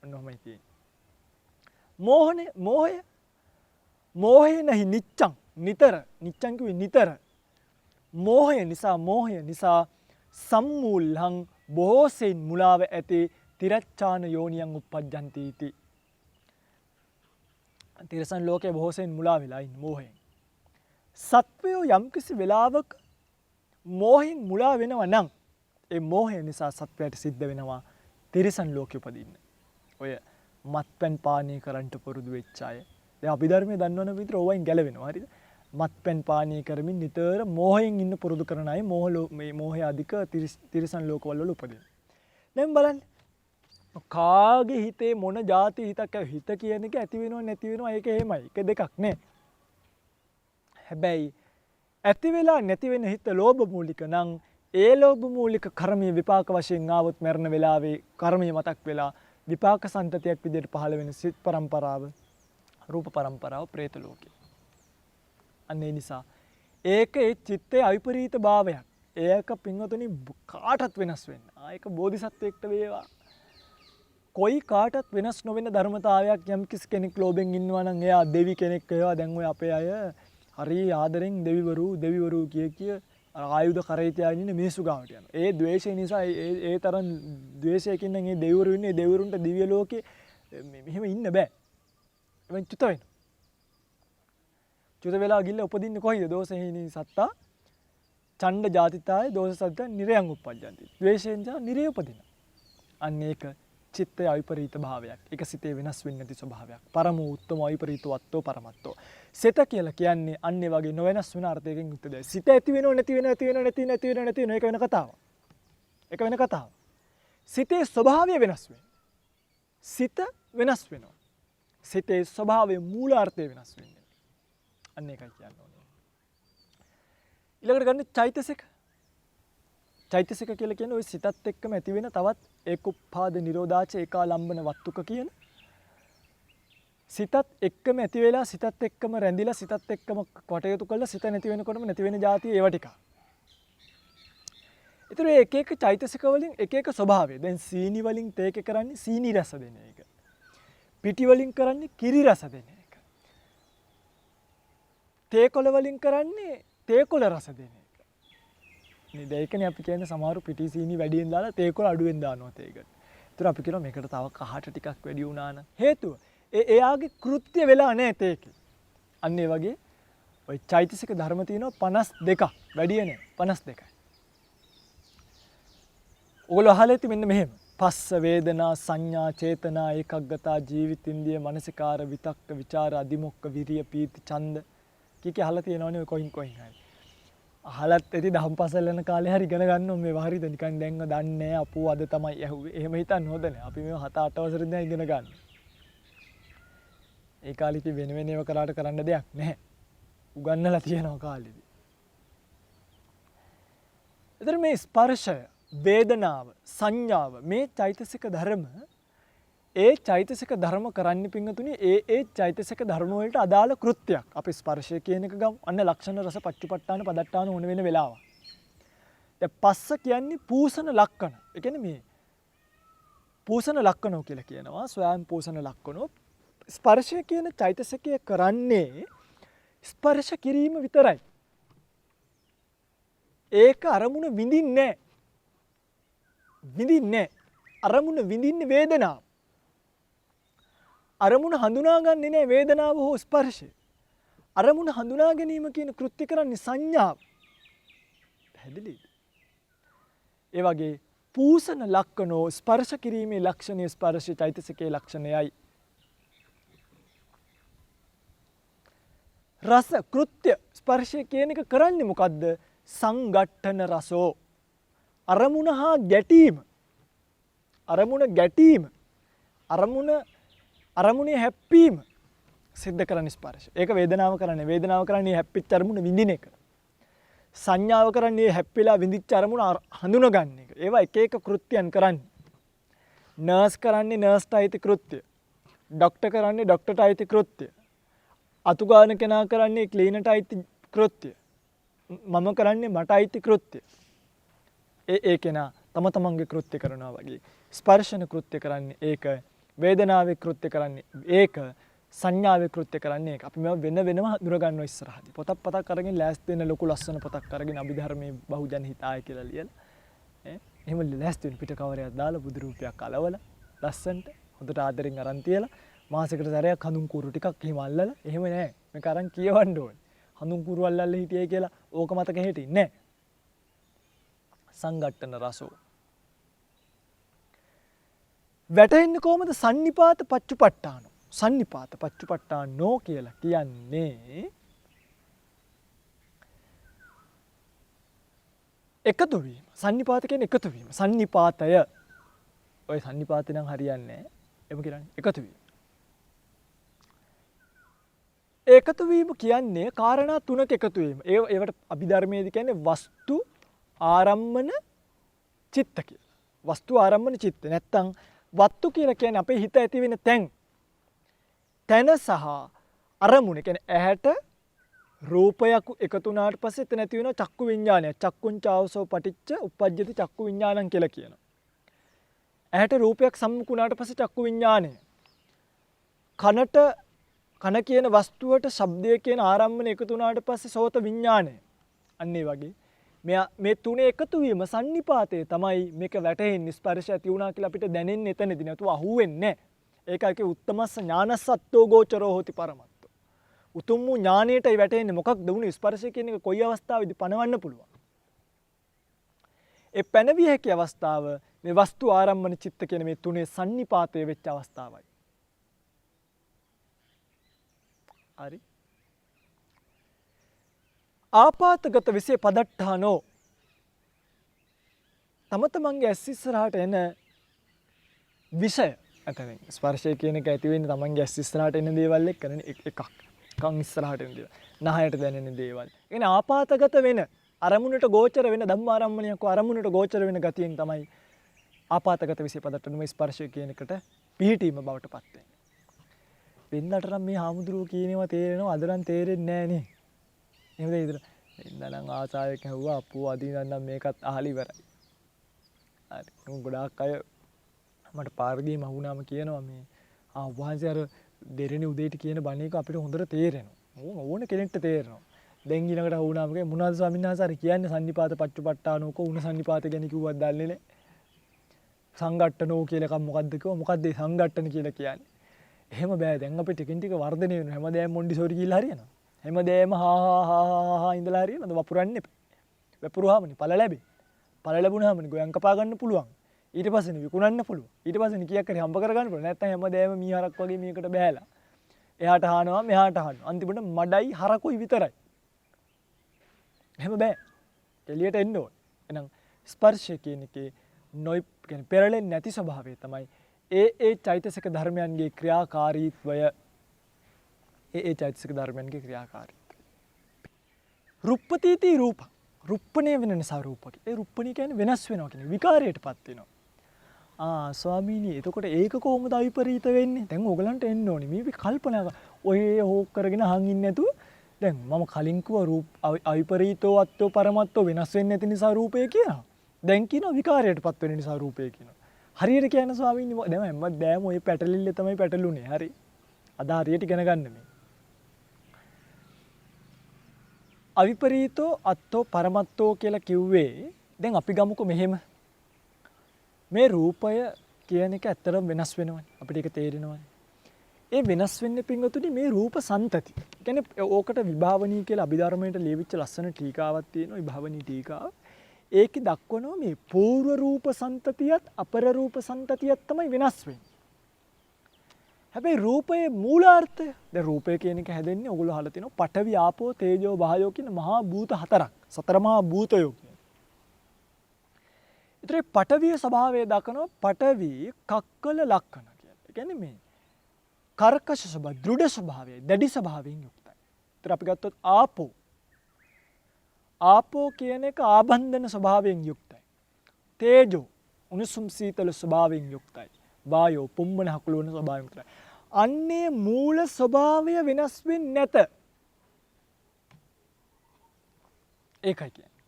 ඔන්නෝමයි තියෙන්නේ. මෝහය නැහි නිච්ඡං නිච්ඡං කිව්වේ නිතර. මෝහය නිසා සම්මූලං බොහෝසෙයින් මුලාව ඇති තිරච්ඡාන යෝනියන් උප්පජ්ජಂತಿ इति. තිරසන් ලෝකේ බොහෝසෙයින් මුලා වෙලා ඉන්නේ මෝහයෙන්. සත්වයෝ යම්කිසි වෙලාවක මෝහෙන් මුලා වෙනවා නම් ඒ මෝහය නිසා සත්වයාට සිද්ධ වෙනවා තිරසන් ලෝකෙ උපදින්න. ඔය මත්පැන් පානය කරන්නට පුරුදු වෙච්ච අය. දැන් අපි ධර්මයේ දන්නවන විතර ඕවයින් ගැලවෙනවා. හරිද? මත්පැන් පානය කරමින් නිතර මෝහයෙන් ඉන්න පුරුදු කරන අය මේ මෝහය අධික තිරසන් ලෝකවල උපදින. දැන් බලන්න කාගේ හිතේ මොන જાති හිතක් හිත කියන එක ඇති වෙනව නැති වෙනව ඒක එහෙමයි. ඒක දෙකක් නේ. හැබැයි ඇති වෙලා නැති වෙන හිත ලෝභ මූලික නම් ඒ ලෝභ මූලික කර්මයේ විපාක වශයෙන් ආවොත් මරණ වෙලාවේ කර්මය මතක් වෙලා විපාක සම්තතියක් විදිහට පහළ වෙන සිත් පරම්පරාව රූප පරම්පරාව പ്രേත ලෝකේ. අන්නේ නිසා ඒක ඒ චිත්තේ අවිපරීත භාවයක්. ඒක පින්වතුනි කාටත් වෙනස් වෙන්න. ඒක බෝධිසත්වයෙක්ට වේවා. කොයි කාටත් වෙනස් නොවන ධර්මතාවයක් යම් කිසි කෙනෙක් ලෝභෙන් ඉන්නවා නම් එයා දෙවි කෙනෙක් වේවා. දැන් ඔය අපේ අය හරි ආදරෙන් දෙවිවරු කිය ආයුධ කරේ තියාගෙන ඉන්න මිනිස්සු ගාවට යනවා. ඒ ද්වේෂය නිසා ඒ තරම් ද්වේෂයකින් නම් ඒ දෙවිවරු ඉන්නේ දෙවිවරුන්ට දිව්‍ය ලෝකේ මෙහෙම ඉන්න බෑ. එවන් චුත වෙනවා. චුත වෙලා ගිල්ල උපදින්නේ කොහේද? දෝෂහීනි සත්තා ඡණ්ඩ ජාතිතාය දෝෂ සද්ද නිරයන් උපජ්ජಂತಿ. ද්වේෂයෙන් නිසා නිරය උපදින. අන්න ඒක චිත්තය විපරීත භාවයක්. ඒක සිතේ වෙනස් වෙන්නේ නැති ස්වභාවයක්. පරමෝ උත්තම විපරීතවත්ව පරමත්තෝ. සිත කියලා කියන්නේ අන්නේ වගේ නොවෙනස් වෙන අර්ථයකින් යුක්ත දෙයක්. සිත ඇති වෙනව නැති වෙන ඒක වෙන කතාවක්. ඒක වෙන කතාවක්. සිතේ ස්වභාවය වෙනස් වෙනවා. සිත වෙනස් වෙනවා. සිතේ ස්වභාවයේ මූලාර්ථය වෙනස් වෙන්නේ. අන්න ඒකයි කියන්න ඕනේ. ඊළඟට ගන්න චෛතසික. චෛතසික කියලා කියන්නේ ওই සිතත් එක්කම ඇති වෙන තවත් ඒකුප්පාද නිරෝධාච ඒකාලම්බන වත්තුක කියන සිතත් එක්කම ඇති වෙලා සිතත් එක්කම රැඳිලා සිතත් එක්කම කටයුතු කළා සිත නැති වෙනකොටම නැති වෙන જાතිය ඒව ටික. ඒතර එක එක චෛතසික වලින් එක එක ස්වභාවය. දැන් සීනි වලින් තේක කරන්නේ සීනි රස දෙන එක. පිටි වලින් කරන්නේ කිරි රස දෙන එක. තේකොළ වලින් කරන්නේ තේකොළ රස දෙන එක. නේද? ඒකනේ අපි කියන්නේ සමහරු පිටි සීනි වැඩියෙන් දාලා තේකොළ අඩුවෙන් දානවා තේකට. ඒතර අපි කියනවා මේකට තව කහට ටිකක් වැඩි වුණා නම් හේතුව එයාගේ කෘත්‍ය වෙලා නැහැ තේකේ. අන්න ඒ වගේ ওই චෛතසික ධර්ම තියෙනවා 52ක්. වැඩි නෑ 52යි. ඔයගොල්ලෝ අහලා ඇති මෙන්න මෙහෙම. පස්ස වේදනා සංඥා චේතනා ඒකග්ගතා ජීවිතින්දිය මනසිකාර විතක්ක ਵਿਚාර අදිමොක්ක විරිය පීති ඡන්ද කීක අහලා තියෙනවනේ ඔය කොයින් හරි. අහලත් ඇති දහම් පාසල් යන කාලේ හරි ඉගෙන ගන්න ඕනේ මේවා හරිද නිකන් දැන්ව දන්නේ නැහැ අපෝ අද තමයි ඇහුවේ. එහෙම හිතන්න හොඳ නැහැ. අපි මේවා 7-8 වසරේ ඉඳන් ඉගෙන ගන්න. ඒ කාලේ ඉතින් වෙන වෙන ඒවා කරාට කරන්න දෙයක් නැහැ. උගන්නලා තියෙනවා කාලෙදී. ඒතර මේ ස්පර්ශය වේදනාව සංඥාව මේ චෛතසික ධර්ම ඒ චෛතසික ධර්ම කරන්නේ පිංගතුනි ඒ චෛතසික ධර්ම වලට අදාළ කෘත්‍යයක්. අපි ස්පර්ශය කියන එක ගමු. අන්න ලක්ෂණ රස පච්චුපට්ඨාන පදට්ඨාන ඕන වෙන වෙලාව. දැන් පස්ස කියන්නේ පූසන ලක්ෂණ. ඒ කියන්නේ මේ පූසන ලක්ෂණෝ කියලා කියනවා. ස්වයං පූසන ලක්ෂණෝ. ස්පර්ශය කියන චෛතසිකය කරන්නේ ස්පර්ශ කිරීම විතරයි. ඒක අරමුණ විඳින්නේ නැහැ. විඳින්නේ අරමුණ විඳින්නේ වේදනාව. අරමුණ හඳුනාගන්නේ නැහැ වේදනාව හෝ ස්පර්ශය. අරමුණ හඳුනා ගැනීම කියන කෘත්‍ය කරන්නේ සංඥාව. පැහැදිලිද? ඒ වගේ පූසන ලක්ෂණෝ ස්පර්ශ කිරීමේ ලක්ෂණය ස්පර්ශ චෛතසිකයේ ලක්ෂණයයි. රස කෘත්‍ය ස්පර්ශය කියන එක කරන්නේ මොකද්ද? සංගට්ඨන රසෝ අරමුණ හා ගැටීම. අරමුණ ගැටීම. අරමුණේ හැප්පීම සිද්ධ කරන ස්පර්ශය. ඒක වේදනාව කරන්නේ. වේදනාව කරන්නේ හැප්පිච්ච අරමුණ විඳින එක. සංඥාව කරන්නේ හැප්පිලා විඳිච්ච අරමුණ හඳුන ගන්න එක. ඒවා එක එක කෘත්‍යයන් කරන්නේ. නර්ස් කරන්නේ නර්ස්ට අයිති කෘත්‍ය. ડોක්ටර් කරන්නේ ડોක්ටර්ට අයිති කෘත්‍ය. අතුගාන කෙනා කරන්නේ ක්ලීනර්ට අයිති කෘත්‍ය. මම කරන්නේ මට අයිති කෘත්‍ය. ඒ කෙනා තම තමන්ගේ කෘත්‍ය කරනවා වගේ. ස්පර්ශන කෘත්‍ය කරන්නේ ඒක. වේදනාවේ කෘත්‍ය කරන්නේ ඒක. සංඥාවේ කෘත්‍ය කරන්නේ ඒක. අපි මේවා වෙන වෙනම හඳුර ගන්නවා ඉස්සරහදී. පොතක් අරගෙන ලෑස්ති වෙන ලොකු ලස්සන පොතක් අරගෙන අභිධර්මයේ බහුජන හිතාය කියලා ලියලා. එහෙම ලෑස්ති වෙන පිට කවරයක් දාලා බුදු රූපයක් අලවලා ලස්සන්ට හොඳට ආදරෙන් අරන් තියලා මාසෙකට සැරයක් හඳුන් කූරු ටිකක් එහෙම අල්ලලා එහෙම නෑ. මේක අරන් කියවන්න ඕනේ. හඳුන් කූරු අල්ලලා හිටියයි කියලා ඕක මතක හිටින්නේ නෑ. සංගට්ඨන රසෝ වැටෙන්නේ කොහමද? සන්නිපාත පච්චුපට්ඨානෝ. සන්නිපාත පච්චුපට්ඨානෝ කියලා කියන්නේ එකතු වීම. සන්නිපාත කියන්නේ එකතු වීම. සන්නිපාතය. ඔය සන්නිපාතේ නම් හරියන්නේ නැහැ. එමු කියන්නේ එකතු වීම. එකතු වීම කියන්නේ කාරණා තුනක එකතු වීම. ඒවට අභිධර්මයේදී කියන්නේ වස්තු ආරම්මන චිත්ත කියලා. වස්තු ආරම්මන චිත්ත. නැත්තම් වත්තු කියලා කියන්නේ අපේ හිත ඇති වෙන තැන්. තැන සහ අරමුණ කියන්නේ ඇහැට රූපයක් එකතු වුණාට පස්සේ එතන ඇති වෙන චක්කු විඤ්ඤාණය. චක්කුංචාවසෝ පටිච්ච උප්පජ්ජති චක්කු විඤ්ඤාණං කියලා කියනවා. ඇහැට රූපයක් සම්මුඛ වුණාට පස්සේ චක්කු විඤ්ඤාණය. කන කියන වස්තුවට ශබ්දය කියන ආරම්මණය එකතු වුණාට පස්සේ සෝත විඤ්ඤාණය. අන්න ඒ වගේ මේ තුනේ එකතු වීම සන්නිපාතයේ තමයි මේක වැටෙන්නේ. ස්පර්ශය ඇති වුණා කියලා අපිට දැනෙන්නේ එතනදී නේද? අහුවෙන්නේ නැහැ. ඒකයි උත්තමස්ස ඥානසත්ත්වෝ ගෝචරෝ හෝති පරමත්තෝ. උතුම් වූ ඥානයටයි වැටෙන්නේ. මොකක්ද උනේ? ස්පර්ශය කියන එක කොයි අවස්ථාවේදී පණවන්න පුළුවන්. ඒ පැනවිය හැකි අවස්ථාව මේ වස්තු ආරම්මන චිත්ත කියන මේ තුනේ සන්නිපාතයේ වෙච්ච අවස්ථාවයි. හරි. ආපාතගත විසේ පදට්ඨානෝ තම තමන්ගේ ඇස් ඉස්සරහට එන විෂය. අතනින් ස්පර්ශය කියන එක ඇති වෙන්නේ තමන්ගේ ඇස් ඉස්සරහට එන දේවල් එක්කනේ එකක්. කන් ඉස්සරහට එන දේවල්. නහයට දැනෙන දේවල්. ඒ කියන්නේ ආපාතගත වෙන අරමුණට ගෝචර වෙන ධම්මාරම්මණයක් අරමුණට ගෝචර වෙන ගතියෙන් තමයි ආපාතගත විසේ පදට්ඨාන මේ ස්පර්ශය කියන එකට පිහිටීම බවට පත් වෙන්නේ. වෙනදට නම් මේ හාමුදුරුවෝ කියනවා තේරෙනවා අද නම් තේරෙන්නේ නැහැ නේ. එහෙමද ඉතින් ඉන්නනම් ආසාවෙක් හැව්වා අප්පෝ අදින්න නම් මේකත් අහලා ඉවරයි. හරි. ගොඩාක් අය මට පාරදී මහුණාම කියනවා මේ වහන්සේ අර දෙරෙනි උදේට කියන බණ එක අපිට හොඳට තේරෙනවා. ඕන කෙනෙක්ට තේරෙනවා. දැන් ඊළඟට වුණාම මොනවද ස්වාමීන් වහන්සේ අර කියන්නේ සන්නිපාත පච්චුපට්ඨානෝක උණ සන්නිපාත ගැන කිව්වත් දන්නේ නැහැ. සංගට්ඨනෝ කියලා එකක් මොකද්ද කිව්වා? මොකද්ද මේ සංගට්ඨන කියලා කියන්නේ? එහෙම බෑ. දැන් අපි ටිකින් ටික වර්ධනය වෙනවා. හැමදාම මොන්ඩිසෝරි කියලා හරියනවා. හැමදේම හා ඉඳලා හරියනද වපුරන්න එපා. වපුරුවාමනේ ඵල ලැබේ. ඵල ලැබුණාමනේ ගොයන් කපා ගන්න පුළුවන්. ඊට පස්සේ විකුණන්න පුළුවන්. ඊට පස්සේ කීයක් හරි හම්බ කරගන්න පුළුවන්. නැත්නම් හැමදේම මීහරක් වගේ මේකට බෑලා. එහාට අහනවා මෙහාට අහනවා. අන්තිමට මඩයි හරකුයි විතරයි. එහෙම බෑ. එළියට එන්න ඕන. එහෙනම් ස්පර්ශය කියන එකේ කියන්නේ පෙරලෙන්නේ නැති ස්වභාවය තමයි ඒ චෛතසික ධර්මයන්ගේ ක්‍රියාකාරීත්වය. ඒ චෛතසික ධර්මයන්ගේ ක්‍රියාකාරීත්වය. රුප්පතිති රූප. රුප්පණය වෙන නිසා රූපක. ඒ රුප්පණය කියන්නේ වෙනස් වෙනවා කියන්නේ විකාරයටපත් වෙනවා. ස්වාමීනි එතකොට ඒක කොහොමද අවිපරීත වෙන්නේ? දැන් ඕගලන්ට එන්න ඕනේ. මේ කල්පනා ඔය හොක් කරගෙන අහන් ඉන්නේ නැතුව දැන් මම කලින් කිව්වා රූප අවිපරීතෝ අත්තෝ පරමත්තෝ වෙනස් වෙන්නේ නැති නිසා රූපය කියනවා. දැන් කියනවා විකාරයටපත් වෙන නිසා රූපය කියනවා. හරියට කියන ස්වාමීනි දැන් හැමදාම ඔය පැටලිල්ල තමයි පැටලුනේ. හරි. අද හරියට ඉගෙන ගන්න මේ. අවිපරීතෝ අත්තෝ පරමත්තෝ කියලා කිව්වේ දැන් අපි ගමුකෝ මෙහෙම. මේ රූපය කියන එක ඇත්තටම වෙනස් වෙනවනේ. අපිට ඒක තේරෙනවනේ. ඒ වෙනස් වෙන්නේ පින්වතුනි මේ රූප සන්තති. කියන්නේ ඕකට විභාවනී කියලා අභිධර්මයට ලියවිච්ච ලස්සන ටීකාවක් තියෙනවා විභාවනී ටීකාව. ඒකේ දක්වනවා මේ පූර්ව රූප සන්තතියත් අපර රූප සන්තතියත් තමයි වෙනස් වෙන්නේ. හැබැයි රූපයේ මූලාර්ථය දැන් රූපය කියන එක හැදෙන්නේ ඔයගොල්ලෝ අහලා තිනවා පඨවි ආපෝ තේජෝ වායෝ කියන මහා භූත හතරක්. සතර මහා භූතයෝ කියන්නේ. ඒතරේ පඨවිය ස්වභාවය දක්වනවා පඨවි කක්කල ලක්ෂණ කියලා. ඒ කියන්නේ මේ කර්කශ ස්වභාවය, දෘಢ ස්වභාවය, දැඩි ස්වභාවයෙන් යුක්තයි. ඒතර අපි ගත්තොත් ආපෝ. ආපෝ කියන එක ආබන්ධන ස්වභාවයෙන් යුක්තයි. තේජෝ උණුසුම් සීතල ස්වභාවයෙන් යුක්තයි. වායෝ පුම්මන හකුළු වෙන ස්වභාවයෙන් යුක්තයි. අන්නේ මූල ස්වභාවය වෙනස් වෙන්නේ නැත. ඒකයි කියන්නේ.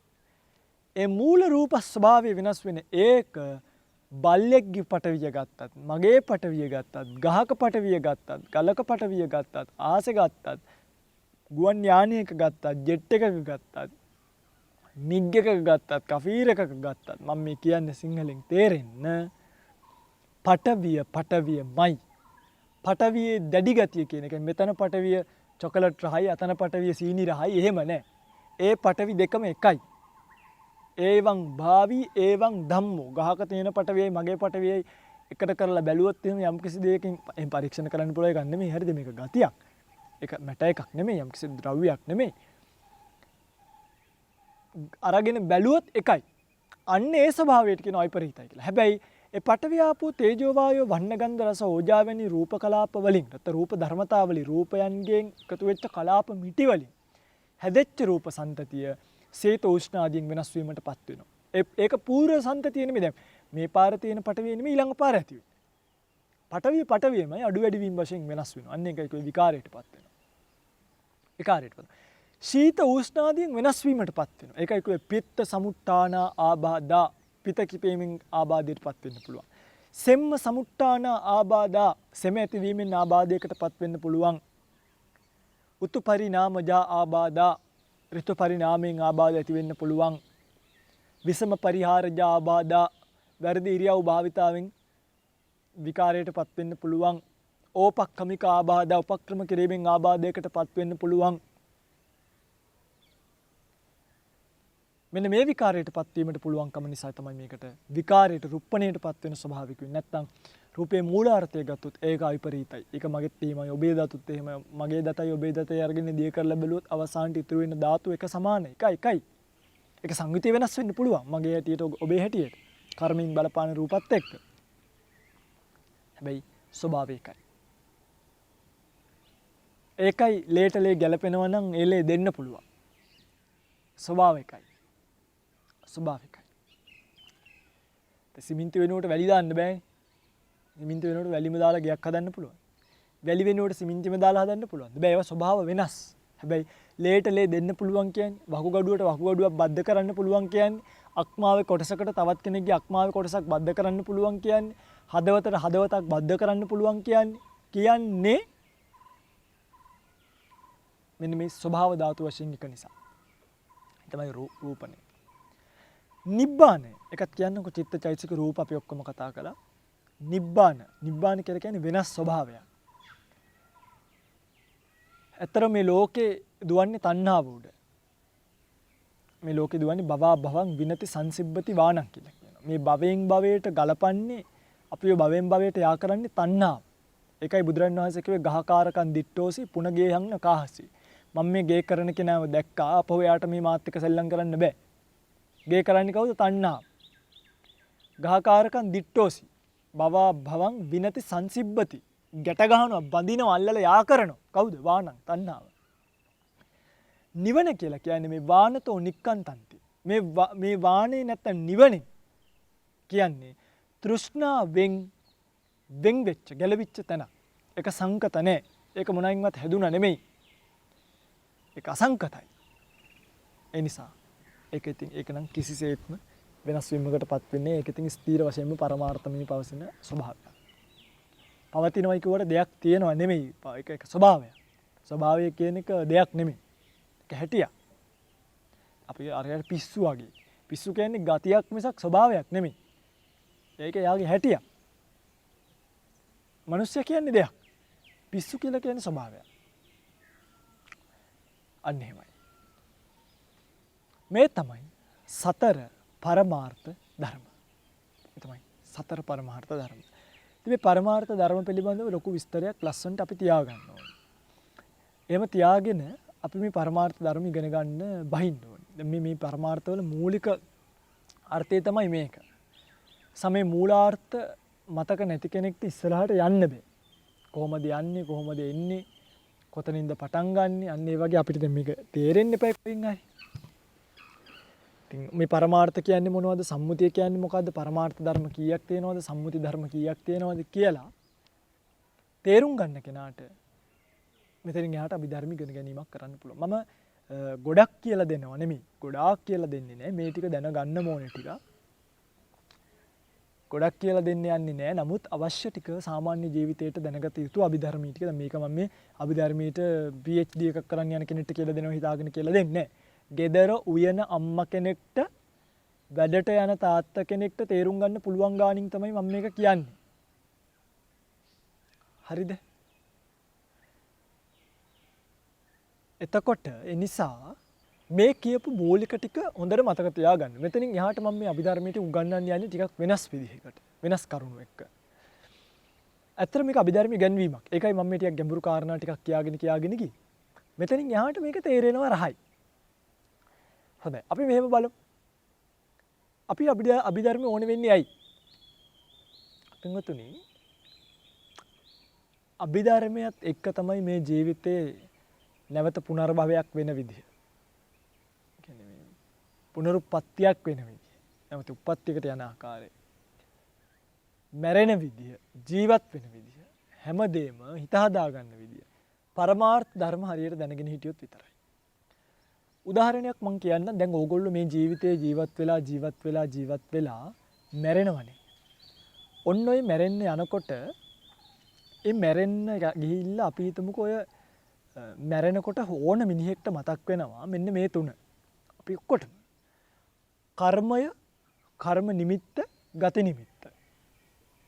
ඒ මූල රූප ස්වභාවය වෙනස් වෙන ඒක බල්ලෙක්ගේ පටවිය ගත්තත්, මගේ පටවිය ගත්තත්, ගහක පටවිය ගත්තත්, ගලක පටවිය ගත්තත්, ආසෙ ගත්තත්, ගුවන් යානයක ගත්තත්, ජෙට් එකක ගත්තත්, මිග් එකක ගත්තත්, කෆීර් එකක ගත්තත් මම මේ කියන්නේ සිංහලෙන් තේරෙන්න පටවියමයි. පටවියේ දැඩි ගතිය කියන එක මෙතන පටවිය චොකලට් රහයි, අතන පටවිය සීනි රහයි එහෙම නැහැ. ඒ පටවි දෙකම එකයි. ඒවං භාවි ඒවං ධම්මෝ. ගහක තියෙන පටවියයි මගේ පටවියයි එකට කරලා බැලුවොත් එහෙම යම්කිසි දෙයකින් එහෙම පරීක්ෂණ කරන්න පුළුවන් එකක් නෙමෙයි. හරිද? මේක ගතියක්. ඒක මැට එකක් නෙමෙයි. යම්කිසි ද්‍රව්‍යයක් නෙමෙයි. අරගෙන බැලුවොත් එකයි. අන්න ඒ ස්වභාවයට කියන විපරීතයි කියලා. හැබැයි ඒ පඨවි ආපෝ තේජෝ වායෝ වන්න ගන්ධ රස ඕජා වැනි රූප කලාප වලින් නැත්නම් රූප ධර්මතාවලි රූපයන්ගෙන් එකතු වෙච්ච කලාප මිටි වලින් හැදෙච්ච රූප සන්තතිය සීත උෂ්ණ ආදීන් වෙනස් වීමටපත් වෙනවා. ඒක පූර්ව සන්තතිය නෙමෙයි. දැන් මේ පාර තියෙන පඨවිය නෙමෙයි ඊළඟ පාර ඇති වෙන්නේ. පඨවියමයි අඩු වැඩි වීම වශයෙන් වෙනස් වෙනවා. අන්න ඒකයි විකාරයටපත් වෙනවා. විකාරයටපත්. ශීත උෂ්ණ ආදීන් වෙනස් වීමටපත් වෙනවා. ඒකයි කිව්වේ පිත්ත සමුට්ඨාන ආබාධා පිත කිපීමෙන් ආබාධයටපත් වෙන්න පුළුවන්. සෙම්ම සමුට්ඨාන ආබාධා සෙම ඇතිවීමෙන් ආබාධයකටපත් වෙන්න පුළුවන්. උතු පරිණාමජා ආබාධා ඍතු පරිණාමයෙන් ආබාධ ඇති වෙන්න පුළුවන්. විසම පරිහාරජා ආබාධා වැරදි ඉරියව් භාවිතාවෙන් විකාරයටපත් වෙන්න පුළුවන්. ඕපක්ඛමික ආබාධා උපක්‍රම කිරීමෙන් ආබාධයකටපත් වෙන්න පුළුවන්. මෙන්න මේ විකාරයටපත් වීමට පුළුවන්කම නිසා තමයි මේකට විකාරයට රුප්පණයටපත් වෙන ස්වභාවික වෙන්නේ. නැත්නම් රූපේ මූලාර්ථය ගත්තොත් ඒක විපරීතයි. ඒක මගෙත් එහෙමයි, ඔබේ දතුත් එහෙමයි, මගේ දතයි ඔබේ දතයි අරගෙන දිය කරලා බැලුවොත් අවසානට ඉතුරු වෙන ධාතු එක සමානයි. එකයි. ඒක සංයුතිය වෙනස් වෙන්න පුළුවන්. මගේ හැටියට ඔබේ හැටියට. කර්මයෙන් බලපාන රූපත් එක්ක. හැබැයි ස්වභාවය එකයි. ඒකයි ලේට ලේ ගැලපෙනවා නම් ඒ ලේ දෙන්න පුළුවන්. ස්වභාවය එකයි. ස්වභාවිකයි. සිමෙන්ති වෙනුවට වැලි දාන්න බෑනේ. සිමෙන්ති වෙනුවට වැලිම දාලා ගයක් හදන්න පුළුවන්. වැලි වෙනුවට සිමෙන්තිම දාලා හදන්න පුළුවන්. හැබැයි ඒවා ස්වභාව වෙනස්. හැබැයි ලේට ලේ දෙන්න පුළුවන් කියන්නේ වකුගඩුවට වකුගඩුවක් බද්ධ කරන්න පුළුවන් කියන්නේ අක්මාවේ කොටසකට තවත් කෙනෙක්ගේ අක්මාවේ කොටසක් බද්ධ කරන්න පුළුවන් කියන්නේ හදවතට හදවතක් බද්ධ කරන්න පුළුවන් කියන්නේ මෙන්න මේ ස්වභාව ධාතු වශයෙන් එක නිසා. තමයි රූපණය. නිබ්බානය එකත් කියන්නකො චිත්තචෛතසික රූප අපි ඔක්කොම කතා කළා. නිබ්බාන කියලා කියන්නේ වෙනස් ස්වභාවයක්. ඇත්තට මේ ලෝකේ දුවන්නේ තණ්හාව උඩ. මේ ලෝකේ දුවන්නේ භවා භවං විනති සංසිබ්බති වාණං කියලා කියනවා. මේ භවයෙන් භවයට ගලපන්නේ අපිව භවයෙන් භවයට යා කරන්නේ තණ්හාව. ඒකයි බුදුරන් වහන්සේ කිව්වේ ගහකාරකන් දිට්ඨෝසි පුනගේහං කාහසි. මම මේ ගේ කරන කෙනාව දැක්කා අපහු එයාට මේ මාත් එක්ක සෙල්ලම් කරන්න බෑ. ගේ කරන්නේ කවුද? තණ්හාව. ගහකාරකන් දිට්ඨෝසි භවා භවං විනති සංසිබ්බති. ගැට ගහනවා බඳිනවා අල්ලලා යා කරනවා. කවුද? වාණං තණ්හාව. නිවන කියලා කියන්නේ මේ වානතෝ නික්කන්තන්ති. මේ වානේ නැත්තම් නිවනේ කියන්නේ තෘෂ්ණාවෙන් වෙන් වෙච්ච ගැලවිච්ච තැන. ඒක සංකත නැහැ. ඒක මොනයින්වත් හැදුනා නෙමෙයි. ඒක අසංකතයි. ඒ නිසා ඒක ඉතින් ඒක නම් කිසිසේත්ම වෙනස් වීමකටපත් වෙන්නේ ඒක ඉතින් ස්ථීර වශයෙන්ම පරමාර්ථමී පවසින ස්වභාවයක්. පවතිනවයි කියවට දෙයක් තියෙනව නෙමෙයි. ඒක ස්වභාවයක්. ස්වභාවය කියන එක දෙයක් නෙමෙයි. ඒක හැටියක්. අපි අරයට පිස්සු වගේ. පිස්සු කියන්නේ ගතියක් මිසක් ස්වභාවයක් නෙමෙයි. ඒක යාගේ හැටියක්. මනුෂ්‍ය කියන්නේ දෙයක්. පිස්සු කියලා කියන්නේ ස්වභාවයක්. අන්න එහෙමයි. මේ තමයි සතර පරමාර්ථ ධර්ම. ඒ තමයි සතර පරමාර්ථ ධර්ම. ඉතින් මේ පරමාර්ථ ධර්ම පිළිබඳව ලොකු විස්තරයක් ලස්සනට අපි තියාගන්න ඕනේ. එහෙම තියාගෙන අපි මේ පරමාර්ථ ධර්ම ඉගෙන ගන්න බහින්න ඕනේ. දැන් මේ පරමාර්ථවල මූලික අර්ථය තමයි මේක. සමේ මූලාර්ථ මතක නැති කෙනෙක්ට ඉස්සරහට යන්න බෑ. කොහොමද යන්නේ කොහොමද එන්නේ කොතනින්ද පටන් ගන්නෙ අන්න ඒ වගේ අපිට දැන් මේක තේරෙන්න එපා කොයින් හරි. ඉතින් මේ පරමාර්ථ කියන්නේ මොනවද සම්මුතිය කියන්නේ මොකද්ද පරමාර්ථ ධර්ම කීයක් තියෙනවද සම්මුති ධර්ම කීයක් තියෙනවද කියලා තේරුම් ගන්න කෙනාට මෙතනින් එහාට අභිධර්ම ඉගෙන ගැනීමක් කරන්න පුළුවන්. මම ගොඩක් කියලා දෙනවා නෙමෙයි. ගොඩාක් කියලා දෙන්නේ නැහැ. මේ ටික දැනගන්න ඕනේ ටික. ගොඩක් කියලා දෙන්න යන්නේ නැහැ. නමුත් අවශ්‍ය ටික සාමාන්‍ය ජීවිතයට දැනගත යුතු අභිධර්මී ටික. දැන් මේක මම මේ අභිධර්මීට PhD එකක් කරන්න යන කෙනෙක්ට කියලා දෙනවා හිතාගෙන කියලා දෙන්නේ නැහැ. ගෙදර උයන අම්මා කෙනෙක්ට වැඩට යන තාත්තා කෙනෙක්ට තේරුම් ගන්න පුළුවන් ගානින් තමයි මම මේක කියන්නේ. හරිද? එතකොට ඒ නිසා මේ කියපු මූලික ටික හොඳට මතක තියාගන්න. මෙතනින් එහාට මම මේ අභිධර්මයට උගන්වන්න යන්නේ ටිකක් වෙනස් විදිහකට. වෙනස් කරුණු එක්ක. ඇත්තට මේක අභිධර්ම ඉගැන්වීමක්. ඒකයි මම මේ ටිකක් ගැඹුරු කාරණා ටිකක් කියාගෙන ගියේ. මෙතනින් එහාට මේක තේරෙනවා රහයි. හොඳයි. අපි මෙහෙම බලමු. අපි අභිධර්ම ඕන වෙන්නේ ඇයි? පින්වතුනි අභිධර්මයත් එක්ක තමයි මේ ජීවිතේ නැවත පුනර්භවයක් වෙන විදිහ. පුනරුත්පත්තියක් වෙන විදිහ. නැවත උප්පත්තියකට යන ආකාරය. මැරෙන විදිහ, ජීවත් වෙන විදිහ, හැමදේම හිත හදා ගන්න විදිහ. පරමාර්ථ ධර්ම හරියට දැනගෙන හිටියොත් විතරයි. උදාහරණයක් මම කියන්නම්. දැන් ඕගොල්ලෝ මේ ජීවිතේ ජීවත් වෙලා මැරෙනවනේ. ඔන්න ඔය මැරෙන්න යනකොට ඒ මැරෙන්න ගිහිල්ලා අපි හිතමුකෝ ඔය මැරෙනකොට ඕන මිනිහෙක්ට මතක් වෙනවා මෙන්න මේ තුන. අපි ඔක්කොටම කර්මය, කර්ම නිමිත්ත, ගති නිමිත්ත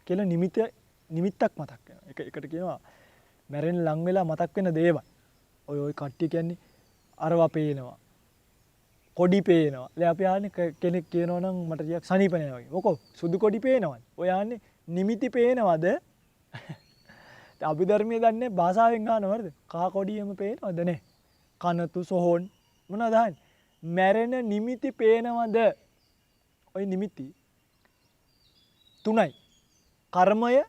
කියලා නිමිත්තක් මතක් වෙනවා. එකට කියනවා මැරෙන්න ලං වෙලා මතක් වෙන දේවල්. ඔය කට්ටිය කියන්නේ අරවා පේනවා. කොඩි පේනවා. දැන් අපි ආන්නේ කෙනෙක් කියනවා නම් මට ටිකක් සනීප නෑ වගේ. මොකෝ සුදු කොඩි පේනවද? ඔය ආන්නේ නිමිති පේනවද? අභිධර්මයේ දන්නේ භාෂාවෙන් අහනවද? කහ කොඩියම පේනවද නේ? කනතු සොහොන් මොනවද අහන්නේ? මැරෙන නිමිති පේනවද? ওই නිමිති තුනයි. කර්මය,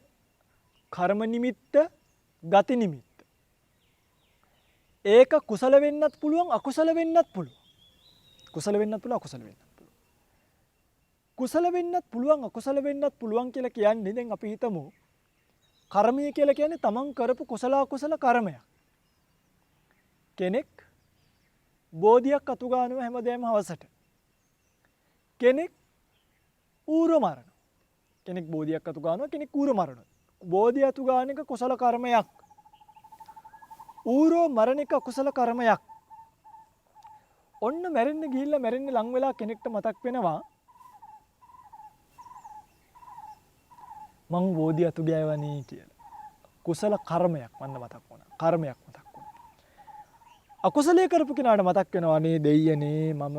කර්ම නිමිත්ත, ගති නිමිත්ත. ඒක කුසල වෙන්නත් පුළුවන්, අකුසල වෙන්නත් පුළුවන්. කුසල වෙන්නත් පුළුවන්, අකුසල වෙන්නත් පුළුවන්. කුසල වෙන්නත් පුළුවන්, අකුසල වෙන්නත් පුළුවන් කියලා කියන්නේ දැන් අපි හිතමු කර්මය කියලා කියන්නේ තමන් කරපු කුසල අකුසල කර්මයක්. කෙනෙක් බෝධියක් අතු ගන්නවා හැමදේම හවසට. කෙනෙක් ඌර මරනවා. කෙනෙක් බෝධියක් අතු ගන්නවා, කෙනෙක් ඌර මරනවා. බෝධිය අතු ගන්න එක කුසල කර්මයක්. ඌරෝ මරණ එක අකුසල කර්මයක්. ඔන්න මැරෙන්න ගිහිල්ලා මැරෙන්න ලං වෙලා කෙනෙක්ට මතක් වෙනවා මං බෝධිය අතු ගෑවනේ කියලා. කුසල කර්මයක් මන්න මතක් වුණා. කර්මයක් මතක් වුණා. අකුසලයේ කරපු කෙනාට මතක් වෙනවා අනේ දෙයියනේ මම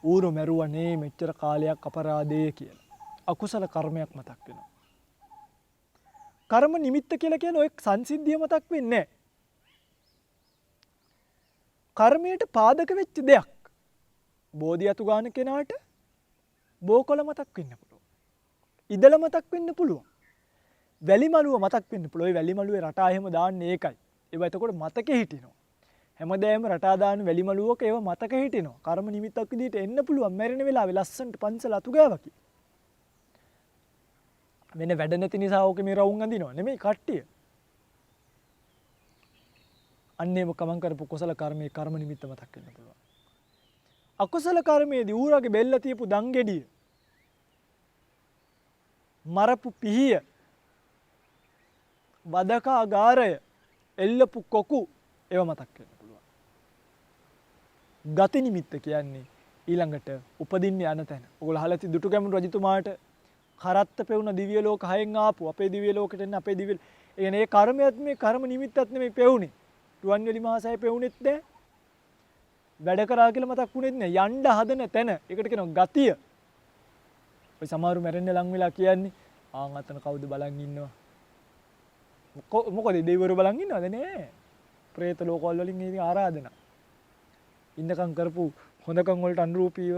ඌරු මැරුවනේ මෙච්චර කාලයක් අපරාධේ කියලා. අකුසල කර්මයක් මතක් වෙනවා. කර්ම නිමිත්ත කියලා කියන ඔය සංසිද්ධිය මතක් වෙන්නේ නැහැ. කර්මයට පාදක වෙච්ච දෙයක්. බෝධි අතු ගන්න කෙනාට බෝකොළ මතක් වෙන්න පුළුවන්. ඉදල මතක් වෙන්න පුළුවන්. වැලි මලුව මතක් වෙන්න පුළුවන්. ඔය වැලි මලුවේ රටා එහෙම දාන්නේ ඒකයි. ඒවා එතකොට මතකෙ හිටිනවා. හැමදේම රටා දාන වැලි මලුවක ඒවා මතකෙ හිටිනවා. කර්ම නිමිත්තක් විදිහට එන්න පුළුවන්. මැරෙන වෙලාවේ ලස්සනට පන්සල අතු ගෑවා කි. වෙන වැඩ නැති නිසා ඕකේ මේ රවුම් අඳිනවා නෙමෙයි කට්ටිය. අන්නේම කමං කරපු කුසල කර්මයේ කර්ම නිමිත්ත මතක් වෙන්න පුළුවන්. අකුසල කර්මයේදී ඌරගේ බෙල්ල තියපු දංගෙඩිය මරපු පිහිය වදකාගාරය එල්ලපු කොකු ඒව මතක් වෙන්න පුළුවන්. ගති නිමිත්ත කියන්නේ ඊළඟට උපදින්න යන තැන. ඔයගොල්ලෝ අහලා තියෙන දුටුගැමුණු රජතුමාට කරත්ත පෙවුන දිව්‍ය ලෝක 6න් ආපු අපේ දිව්‍ය ලෝකෙට එන්න අපේ දිව්‍ය ඒ කියන්නේ ඒ කර්මයක් මේ කර්ම නිමිත්තත් නෙමෙයි පෙවුනේ. රුවන්වැලි මහසෑය පෙවුනෙත් නැහැ. වැඩ කරා කියලා මතක් වුණෙත් නැහැ. යන්න හදන තැන. ඒකට කියනවා ගතිය. ඔය සමහරු මැරෙන්න ලං වෙලා කියන්නේ ආන් අතන කවුද බලන් ඉන්නවා. මොකද දෙවිවරු බලන් ඉන්නවද නෑ. പ്രേත ලෝකවල වලින් ඉතින් ආරාධනා. ඉන්නකම් කරපු හොඳකම් වලට අනුරූපීව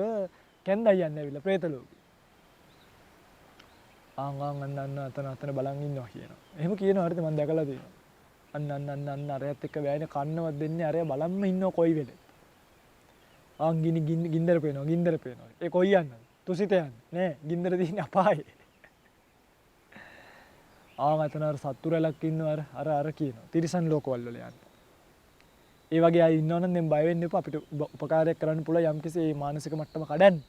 කැන්දයි යන්නේ ඇවිල්ලා പ്രേත ලෝකෙ. අන්න අතන බලන් ඉන්නවා කියනවා. එහෙම කියනවා හරිද මම දැකලා තියෙනවා. අන්න අරයත් එක්ක වැයෙන කන්නවත් දෙන්නේ අරය බලන්ම ඉන්නව කොයි වෙලේ. ගින්දර පේනවා. ඒ කොයි යන්නද? තුසිත යන්නේ. නෑ ගින්දර තියෙන්නේ අපායේ. අතන අර සත්තු රැලක් ඉන්නව අර කියනවා. තිරිසන් ලෝකවල වල යන්නේ. ඒ වගේ අය ඉන්නවනම් දැන් බය වෙන්න එපා අපිට උපකාරයක් කරන්න පුළුවන් යම්කිසි මේ මානසික මට්ටම කඩන්න.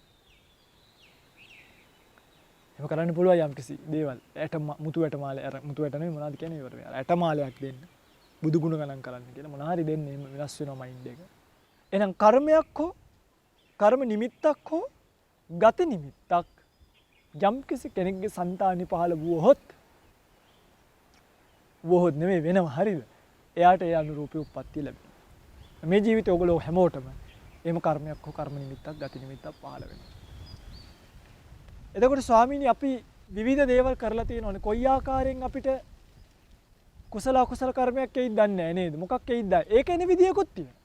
එහෙම කරන්න පුළුවන් යම්කිසි දේවල්. මුතු වැට මාලේ අර මුතු වැට නෙමෙයි මොනවද කියන්නේ ඉවර වෙලා. ඇට මාලයක් දෙන්න. බුදු ගුණ ගණන් කරන්න කියලා මොන හරි දෙන්න එහෙම වෙනස් වෙනවා මයින්ඩ් එක. එහෙනම් කර්මයක් හෝ කර්ම නිමිත්තක් හෝ ගති නිමිත්තක් යම්කිසි කෙනෙක්ගේ సంతානි පහළ වුවහොත් නෙමෙයි වෙනව හරිද? එයාට ඒ අනුරූපී උප්පත්තිය ලැබෙනවා. මේ ජීවිතේ ඔයගොල්ලෝ හැමෝටම එහෙම කර්මයක් හෝ කර්ම නිමිත්තක් ගති නිමිත්තක් පහළ වෙනවා. එතකොට ස්වාමීනි අපි විවිධ දේවල් කරලා තියෙනවානේ. කොයි ආකාරයෙන් අපිට කුසල අකුසල කර්මයක් එයිද දන්නේ නැහැ නේද? මොකක් එයිද? ඒක එන විදියකුත් තියෙනවා.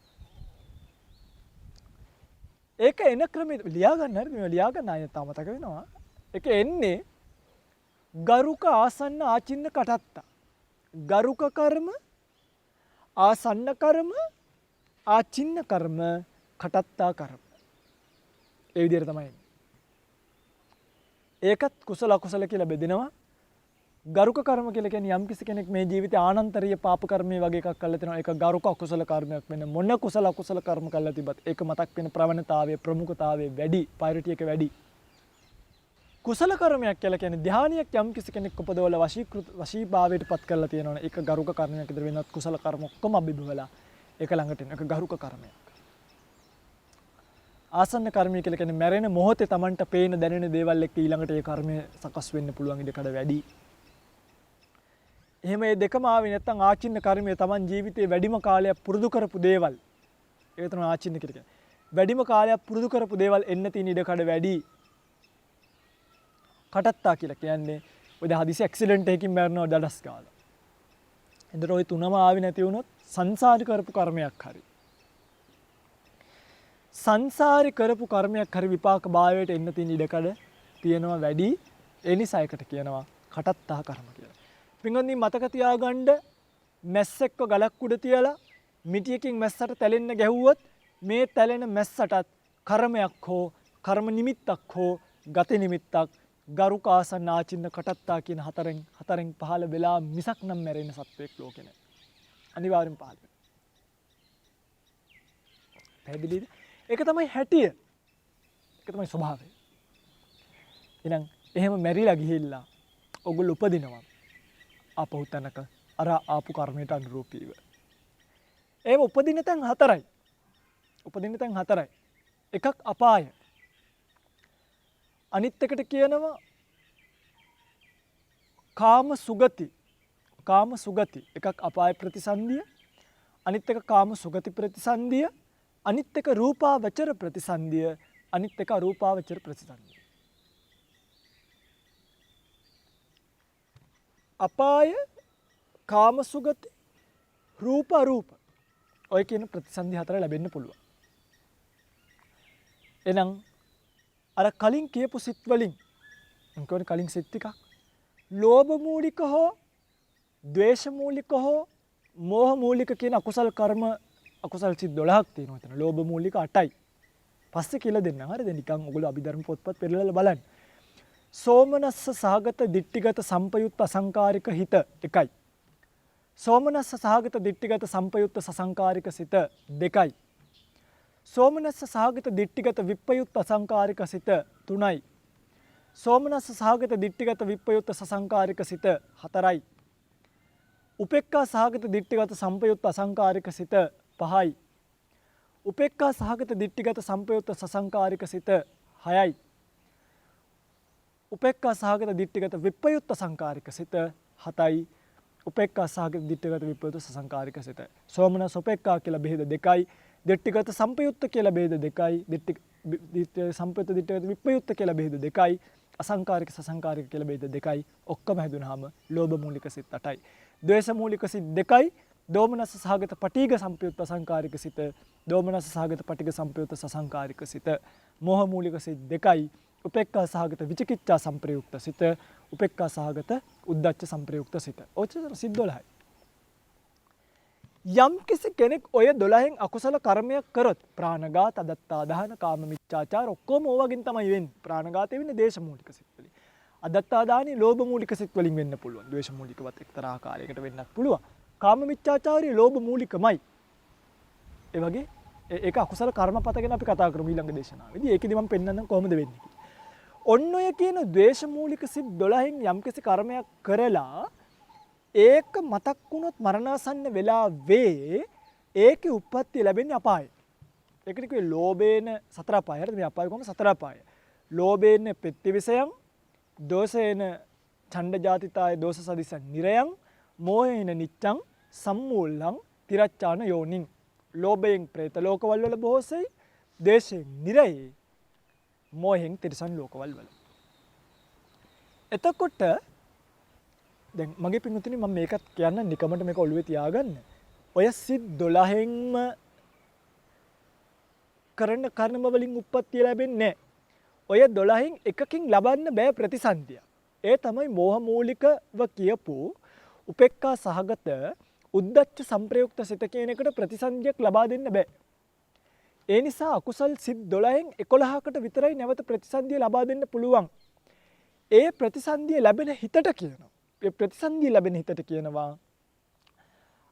ඒක එන ක්‍රමෙ ලියා ගන්න හරිද? මේ ලියා ගන්න ආයෙත් මතක වෙනවා. ඒක එන්නේ ගරුක ආසන්න ආචින්න කටත්ත. ගරුක කර්ම ආසන්න කර්ම ආචින්න කර්ම කටත්තා කර්ම. ඒ විදිහට තමයි. ඒකත් කුසල අකුසල කියලා බෙදෙනවා. ගරුක කර්ම කියලා කියන්නේ යම් කිසි කෙනෙක් මේ ජීවිතේ ආනන්තරීය පාප කර්මයේ වගේ එකක් කළා තියෙනවා. ඒක ගරුක අකුසල කර්මයක් වෙන මොන කුසල අකුසල කර්ම කළා තිබත් ඒක මතක් වෙන ප්‍රවණතාවය ප්‍රමුඛතාවය වැඩි, ප්‍රයොරිටි එක වැඩි. කුසල කර්මයක් කියලා කියන්නේ ධානියක් යම් කිසි කෙනෙක් උපදවල වශීභාවයට පත් කරලා තියෙනවනේ. ඒක ගරුක කර්මයක් විතර වෙනත් කුසල කර්ම ඔක්කොම අභිභවලා ඒක ළඟට එන ඒක ගරුක කර්මයක්. ආසන්න කර්මය කියලා කියන්නේ මැරෙන මොහොතේ Tamanට පේන දැනෙන දේවල් එක්ක ඊළඟට ඒ කර්මය සකස් වෙන්න පුළුවන් ඉඩකඩ වැඩි. එහෙම මේ දෙකම ආවේ නැත්නම් ආචින්න කර්මය Taman ජීවිතේ වැඩිම කාලයක් පුරුදු කරපු දේවල්. ඒක තමයි ආචින්න කියලා කියන්නේ. වැඩිම කාලයක් පුරුදු කරපු දේවල් එන්න තියෙන ඉඩකඩ වැඩි. කටත්තා කියලා කියන්නේ ඔය හදිසි ඇක්සිඩන්ට් එකකින් මැරෙනවා දඩස් ගාලා. එතකොට ওই තුනම ආවේ නැති වුණොත් සංසාරි කරපු කර්මයක් හරි. සංසාරි කරපු කර්මයක් හරි විපාක භාවයට එන්න තියෙන ඉඩකඩ තියෙනවා වැඩි. ඒ නිසා එකට කියනවා කටත්තා කර්ම කියලා. පින්වත්නි මතක තියාගන්න මැස්සෙක්ව ගලක් උඩ තියලා මිටියකින් මැස්සට තැලෙන්න ගැහුවොත් මේ තැලෙන මැස්සටත් කර්මයක් හෝ කර්ම නිමිත්තක් හෝ ගති නිමිත්තක් ගරුක ආසන්න ආචින්න කටත්තා කියන හතරෙන් පහළ වෙලා මිසක් නම් මැරෙන සත්වයක් ලෝකේ නැහැ. අනිවාර්යෙන් පහළ වෙනවා. පැහැදිලිද? ඒක තමයි හැටිය. ඒක තමයි ස්වභාවය. එහෙනම් එහෙම මැරිලා ගිහිල්ලා ඔගොල්ලෝ උපදිනවා. ආපහු තැනක අර ආපු කර්මයට අනුරූපීව. එහෙම උපදින තැන් හතරයි. එකක් අපාය. අනිත් එකට කියනවා කාම සුගති. එකක් අපාය ප්‍රතිසන්දිය. අනිත් එක කාම සුගති ප්‍රතිසන්දිය, අනිත් එක රූපාවචර ප්‍රතිසන්දිය, අනිත් එක අරූපාවචර ප්‍රතිසන්දිය. අපාය, කාම සුගති, රූප අරූප ඔය කියන ප්‍රතිසන්දි හතර ලැබෙන්න පුළුවන්. එහෙනම් අර කලින් කියපු සිත් වලින් මම කියන්නේ කලින් සිත් ටිකක් ලෝභ මූලික හෝ ද්වේෂ මූලික හෝ මෝහ මූලික කියන අකුසල කර්ම අකුසල සිත් 12ක් තියෙනවා එතන. ලෝභ මූලික 8යි. පස්සේ කියලා දෙන්නම්. හරිද? නිකන් ඔයගොල්ලෝ අභිධර්ම පොත්පත් පෙරලලා බලන්න. සෝමනස්ස සහගත දිට්ඨිගත සම්පයුත්ත අසංකාරික හිත 1යි. සෝමනස්ස සහගත දිට්ඨිගත සම්පයුත්ත සසංකාරික සිත 2යි. සෝමනස්ස සහගත දිට්ඨිගත විප්පයුත්ත අසංකාරික සිත 3යි. සෝමනස්ස සහගත දිට්ඨිගත විප්පයුත්ත සසංකාරික සිත 4යි. උපේක්ඛා සහගත දිට්ඨිගත සම්පයුත්ත අසංකාරික සිත 5යි. උපේක්ඛා සහගත දිට්ඨිගත සම්පයුත්ත සසංකාරික සිත 6යි. උපේක්ඛා සහගත දිට්ඨිගත විප්පයුත්ත සංකාරික සිත 7යි. උපේක්ඛා සහගත දිට්ඨිගත විප්පයුත්ත සසංකාරික සිත. සෝමනස්ස උපේක්ඛා කියලා බෙහෙද 2යි. දිට්ඨිගත සම්පයුත්ත කියලා බෙහෙද 2යි. දිට්ඨි සම්පයුත්ත දිට්ඨිගත විප්පයුත්ත කියලා බෙහෙද 2යි. අසංකාරික සසංකාරික කියලා බෙහෙද 2යි. ඔක්කොම හැදුනහම ලෝභ මූලික සිත් 8යි. ද්වේෂ මූලික සිත් 2යි. දෝමනස්ස සහගත පටිඝ සම්පයුත්ත අසංකාරික සිත. දෝමනස්ස සහගත පටිඝ සම්පයුත්ත සසංකාරික සිත. මෝහ මූලික සිත් 2යි. උපේක්ඛා සහගත විචිකිච්ඡා සංප්‍රයුක්ත සිත. උපේක්ඛා සහගත උද්ධච්ච සංප්‍රයුක්ත සිත. ඔච්චර සිත් 12යි. යම් කිසි කෙනෙක් ඔය 12න් අකුසල කර්මයක් කරොත් ප්‍රාණඝාත, අදත්තා දාන, කාම මිච්ඡාචාර ඔක්කොම ඕවගෙන් තමයි වෙන්නේ. ප්‍රාණඝාතය වෙන්නේ දේශ මූලික සිත් වලින්. අදත්තා දානි ලෝභ මූලික සිත් වලින් වෙන්න පුළුවන්. ද්වේෂ මූලිකවත් එක්තරා ආකාරයකට වෙන්නත් පුළුවන්. කාම මිච්ඡාචාරය ලෝභ මූලිකමයි. ඒ වගේ ඒක අකුසල කර්මපත ගැන අපි කතා කරමු ඊළඟ දේශනාවේදී. ඒකෙදි මම පෙන්නන්නම් කොහොමද වෙන්නේ කියලා. ඔන්න ඔය කියන ද්වේෂ මූලික සිත් 12න් යම්කිසි කර්මයක් කරලා ඒක මතක් වුණොත් මරණාසන්න වෙලාවේ ඒකේ උප්පත්තිය ලැබෙන්නේ අපායයි. ඒකට කිව්වේ ලෝභේන සතර අපාය. හරිද? මේ අපාය කොහොමද සතර අපාය? ලෝභේන පෙත්තිවිසයන්, දෝෂේන ඡණ්ඩ ජාතිතාය දෝෂ සදිසං නිරයන්, මෝහේන නිච්ඡං සම්මූලං තිරච්ඡාන යෝනින්. ලෝභයෙන් പ്രേත ලෝකවල වල බොහෝසෙයි, දේශයෙන් නිරයේ, මෝහෙන් තිරිසන් ලෝකවල වල. එතකොට දැන් මගේ පින්වතුනි මම මේකත් කියන්න නිකමට මේක ඔළුවේ තියාගන්න. ඔය සිත් 12න්ම කරන කර්ම වලින් උප්පත්තිය ලැබෙන්නේ නැහැ. ඔය 12න් එකකින් ලබන්න බෑ ප්‍රතිසන්දිය. ඒ තමයි මෝහ මූලිකව කියපු උපේක්ඛා සහගත උද්ධච්ච සංප්‍රයුක්ත සිත කියන එකට ප්‍රතිසන්දියක් ලබා දෙන්න බෑ. ඒ නිසා අකුසල් සිත් 12න් 11කට විතරයි නැවත ප්‍රතිසන්දිය ලබා දෙන්න පුළුවන්. ඒ ප්‍රතිසන්දිය ලැබෙන හිතට කියනවා. ඒ ප්‍රතිසන්දිය ලැබෙන හිතට කියනවා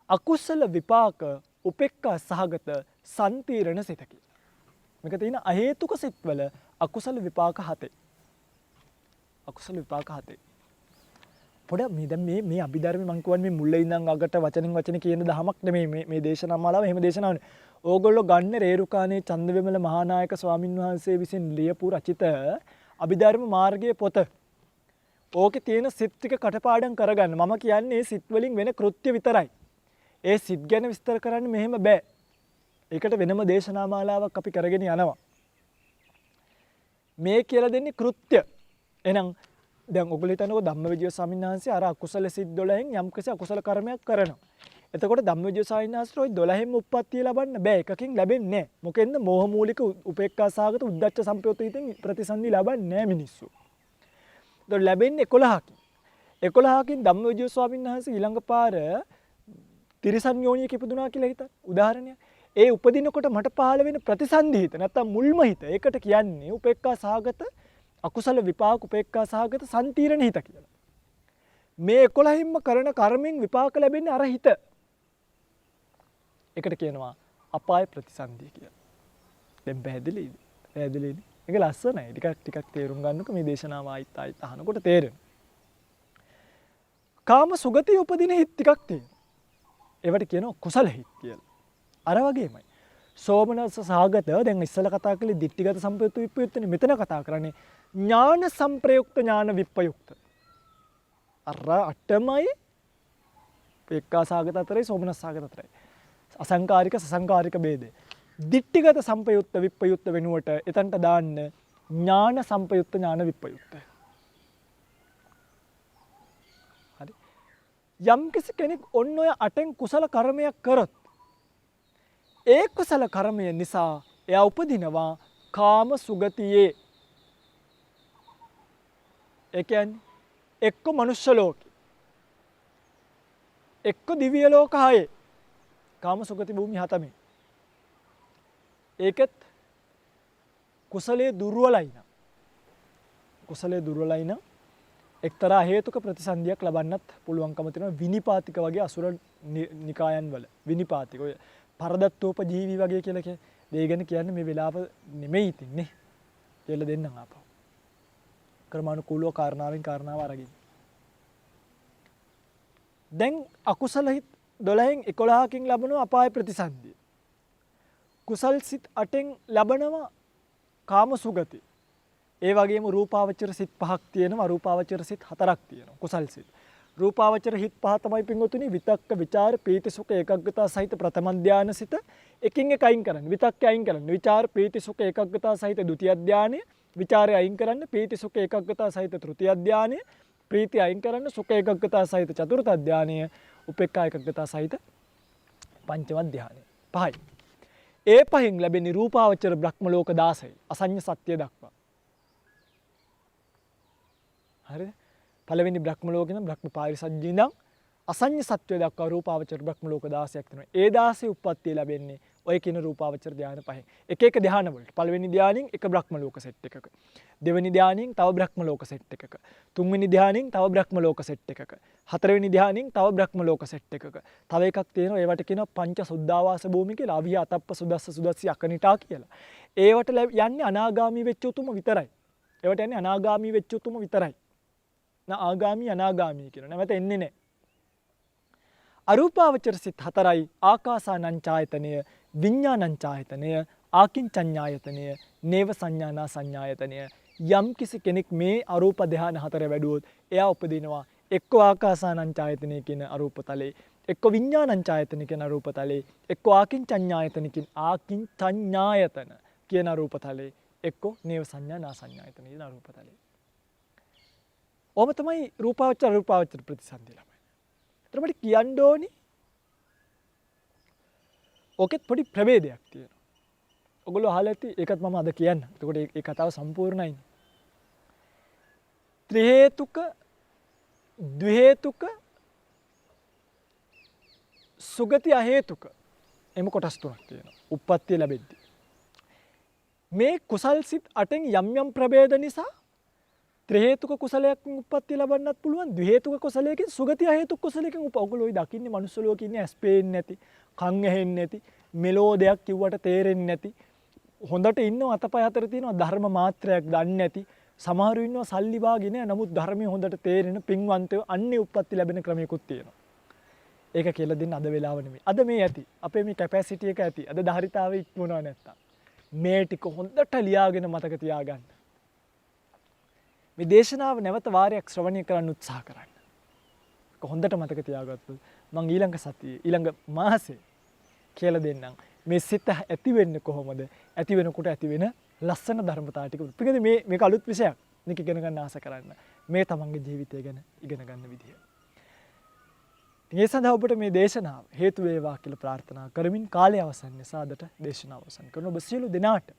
අකුසල විපාක උපේක්ඛා සහගත සම්තිරණ සිත කියලා. මේක තියෙන අහේතුක සිත්වල අකුසල විපාක 7. අකුසල විපාක 7. පොඩ මේ දැන් මේ අභිධර්මයේ මම කියන්නේ මේ මුල්ලේ ඉඳන් අගට වචනෙන් වචන කියන දහමක් නෙමෙයි මේ දේශනා මාලාව. එහෙම දේශනාවනේ. ඕගොල්ලෝ ගන්න රේරුකානේ චන්දවිමල මහානායක ස්වාමින් වහන්සේ විසින් ලියපු රචිත අභිධර්ම මාර්ගයේ පොත. ඕකේ තියෙන සිත් ටික කටපාඩම් කරගන්න. මම කියන්නේ සිත් වලින් වෙන කෘත්‍ය විතරයි. ඒ සිත් ගැන විස්තර කරන්න මෙහෙම බෑ. ඒකට වෙනම දේශනා මාලාවක් අපි කරගෙන යනවා. මේ කියලා දෙන්නේ කෘත්‍ය. එහෙනම් දැන් ඔයගොල්ලෝ හිතනකො ධම්මවිජය ස්වාමීන් වහන්සේ අර අකුසල සිත් 12න් යම්කිසි අකුසල කර්මයක් කරනවා. එතකොට ධම්මවිජය ස්වාමීන් වහන්සේ ওই 12න්ම උප්පත්තිය ලබන්න බෑ. එකකින් ලැබෙන්නේ නැහැ. මොකෙන්ද? මෝහ මූලික උපේක්ඛා සහගත උද්ධච්ච සම්ප්‍රයුක්ත හිතෙන් ප්‍රතිසන්දි ලබන්නේ නැහැ මිනිස්සු. ඒක ලැබෙන්නේ 11කින්. 11කින් ධම්මවිජය ස්වාමීන් වහන්සේ ඊළඟ පාර තිරිසන් යෝනියක ඉපදුනා කියලා හිතන්න. උදාහරණයක්. ඒ උපදිනකොට මට පහළ වෙන ප්‍රතිසන්දි හිත නැත්තම් මුල්ම හිත. ඒකට කියන්නේ උපේක්ඛා සහගත අකුසල විපාක උපේක්ඛා සහගත සම්තිරණ හිත කියලා. මේ 11න්ම කරන කර්මෙන් විපාක ලැබෙන්නේ අර හිත. ඒකට කියනවා අපාය ප්‍රතිසන්දිය කියලා. දැන් පැහැදිලිද? පැහැදිලිද? මේක ලස්සනයි. ටිකක් තේරුම් ගන්නකො මේ දේශනාව ආයිත් අහනකොට තේරෙනවා. කාම සුගතිය උපදින හිත් ටිකක් තියෙනවා. ඒවට කියනවා කුසල හිත් කියලා. අර වගේමයි. සෝමනස්ස සහගත දැන් ඉස්සලා කතා කළේ ditthිගත සම්පයුක්ත විප්පයුක්තනේ. මෙතන කතා කරන්නේ ඥාන සංප්‍රයුක්ත ඥාන විප්පයුක්ත. අර අටමයි උපේක්ඛා සහගත අතරේ සෝමනස්ස සහගත අතරේ. අසංකාරික සසංකාරික ભેදය. දිට්ඨිගත සම්පයුක්ත විප්පයුක්ත වෙනුවට එතනට දාන්න ඥාන සම්පයුක්ත ඥාන විප්පයුක්ත. හරි. යම්කිසි කෙනෙක් ඔන්න ඔය අටෙන් කුසල කර්මයක් කරොත් ඒ කුසල කර්මය නිසා එයා උපදිනවා කාම සුගතියේ. ඒ කියන්නේ එක්ක මනුෂ්‍ය ලෝකේ එක්ක දිව්‍ය ලෝක හයේ කාම සුගති භූමි හතමේ. ඒකත් කුසලයේ දුර්වලයි නම් කුසලයේ දුර්වලයි නම් එක්තරා හේතුක ප්‍රතිසන්දියක් ලබන්නත් පුළුවන්කම තියෙනවා විනිපාතික වගේ අසුර නිකායන් වල විනිපාතික ඔය පරදත්තෝපජීවි වගේ කියලා දෙයගෙන කියන්නේ මේ වෙලාව නෙමෙයි ඉතින්නේ කියලා දෙන්නම් ආපහු ක්‍රමානුකූලව කාරණාවෙන් කාරණාව අරගෙන දැන් අකුසල හිත් 12න් 11කින් ලැබෙන අපාය ප්‍රතිසන්දිය කුසල් සිත් 8න් ලැබෙනවා කාම සුගති. ඒ වගේම රූපාවචර සිත් 5ක් තියෙනවා අරූපාවචර සිත් 4ක් තියෙනවා කුසල් සිත්. රූපාවචර හිත් 5 තමයි පින්වතුනි විතක්ක ਵਿਚාර පීති සුඛ ඒකග්ගතා සහිත ප්‍රථම ධානය සිත එකින් එක අයින් කරන්න. විතක්ක අයින් කරන්න. විචාර පීති සුඛ ඒකග්ගතා සහිත ဒုတိ ය ධානය, විචාරය අයින් කරන්න. පීති සුඛ ඒකග්ගතා සහිත තෘතිය ධානය, ප්‍රීතිය අයින් කරන්න. සුඛ ඒකග්ගතා සහිත චතුර්ථ ධානය, උපේක්ඛා ඒකග්ගතා සහිත පංචම ධානය. පහයි. ඒ පහෙන් ලැබෙන රූපාවචර බ්‍රහ්ම ලෝක 16යි අසඤ්ඤ සත්‍ය දක්වා. හරිද? පළවෙනි බ්‍රහ්ම ලෝකේ නම් බ්‍රහ්ම පාරිසජ්ජී ඉඳන් අසඤ්ඤ සත්‍ය දක්වා රූපාවචර බ්‍රහ්ම ලෝක 16ක් තියෙනවා. ඒ 16 උප්පත්තිය ලැබෙන්නේ ඔය කියන රූපාවචර ධානය පහෙන්. එක එක ධාන වලට. පළවෙනි ධානයෙන් එක බ්‍රහ්ම ලෝක සෙට් එකක. දෙවෙනි ධානයෙන් තව බ්‍රහ්ම ලෝක සෙට් එකක. තුන්වෙනි ධානයෙන් තව බ්‍රහ්ම ලෝක සෙට් එකක. හතරවෙනි ධානයෙන් තව බ්‍රහ්ම ලෝක සෙට් එකක. තව එකක් තියෙනවා ඒවට කියනවා පංච සුද්ධාවාස භූමි කියලා. අවිය අතප්ප සුදස්ස සුදස්සි අකනිටා කියලා. ඒවට යන්නේ අනාගාමී වෙච්ච උතුම විතරයි. ඒවට යන්නේ අනාගාමී වෙච්ච උතුම විතරයි. ආගාමී අනාගාමී කියන නැවත එන්නේ නැහැ. අරූපාවචර සිත් 4යි ආකාසානං ඡායතනය, විඥානං ඡායතනය, ආකින්චඤ්ඤායතනය, නේව සංඥානා සංඥායතනය. යම් කිසි කෙනෙක් මේ අරූප ධාන 4 වැඩුවොත් එයා උපදිනවා එක්ක ආකාසානං ඡායතනය කියන අරූප තලේ, එක්ක විඥානං ඡායතන කියන අරූප තලේ, එක්ක ආකින්චඤ්ඤායතන කියන අරූප තලේ, එක්ක නේව සංඥානා සංඥායතන කියන අරූප තලේ. ඔබ තමයි රූපාවචර අරූපාවචර ප්‍රතිසන්දි ළමයි. ඒතර මට කියන්න ඕනි ඔකෙත් පොඩි ප්‍රභේදයක් තියෙනවා. ඔයගොල්ලෝ අහලා ඇති ඒකත් මම අද කියන්න. එතකොට ඒ කතාව සම්පූර්ණයි. ත්‍රි හේතුක, ද්වි හේතුක, සුගති අහේතුක එම කොටස් තුනක් තියෙනවා. උප්පත්තිය ලැබෙද්දී. මේ කුසල් සිත් 8න් යම් යම් ප්‍රභේද නිසා ත්‍රි හේතුක කුසලයකින් උප්පත්තිය ලබන්නත් පුළුවන්. ද්වි හේතුක කුසලයකින් සුගති අහේතුක කුසලයකින් ඔයගොල්ලෝ ඔය දකින්නේ මනුස්ස ලෝකේ ඉන්නේ ඇස් පේන්නේ නැති, කන් ඇහෙන්නේ නැති, මෙලෝ දෙයක් කිව්වට තේරෙන්නේ නැති. හොඳට ඉන්නව අතපය අතර තියෙනවා ධර්ම මාත්‍රයක් දන්නේ නැති. සමහරු ඉන්නවා සල්ලි වාගේ නෑ නමුත් ධර්මයේ හොඳට තේරෙන පින්වන්තයෝ අන්නේ උප්පත්ති ලැබෙන ක්‍රමයකුත් තියෙනවා. ඒක කියලා දෙන්න අද වෙලාව නෙමෙයි. අද මේ ඇති. අපේ මේ කැපැසිටි එක ඇති. අද ධාරිතාවේ ඉක්මනවා නැත්තම්. මේ ටික හොඳට ලියාගෙන මතක තියාගන්න. මේ දේශනාව නැවත වාරයක් ශ්‍රවණය කරන්න උත්සාහ කරන්න. ඒක හොඳට මතක තියාගත්තොත් මම ඊළඟ සතියේ ඊළඟ මාසේ කියලා දෙන්නම්. මේ සිත ඇති වෙන්නේ කොහොමද? ඇති වෙනකොට ඇති වෙන ලස්සන ධර්මතාව ටික. පිටින්ද මේක අලුත් විෂයක්. මේක ඉගෙන ගන්න ආස කරන්න. මේ තමන්ගේ ජීවිතය ගැන ඉගෙන ගන්න විදිය. ඒ සඳහා ඔබට මේ දේශනාව හේතු වේවා කියලා ප්‍රාර්ථනා කරමින් කාලය අවසන් නිසා අදට දේශනාව අවසන් කරන ඔබ සියලු දෙනාට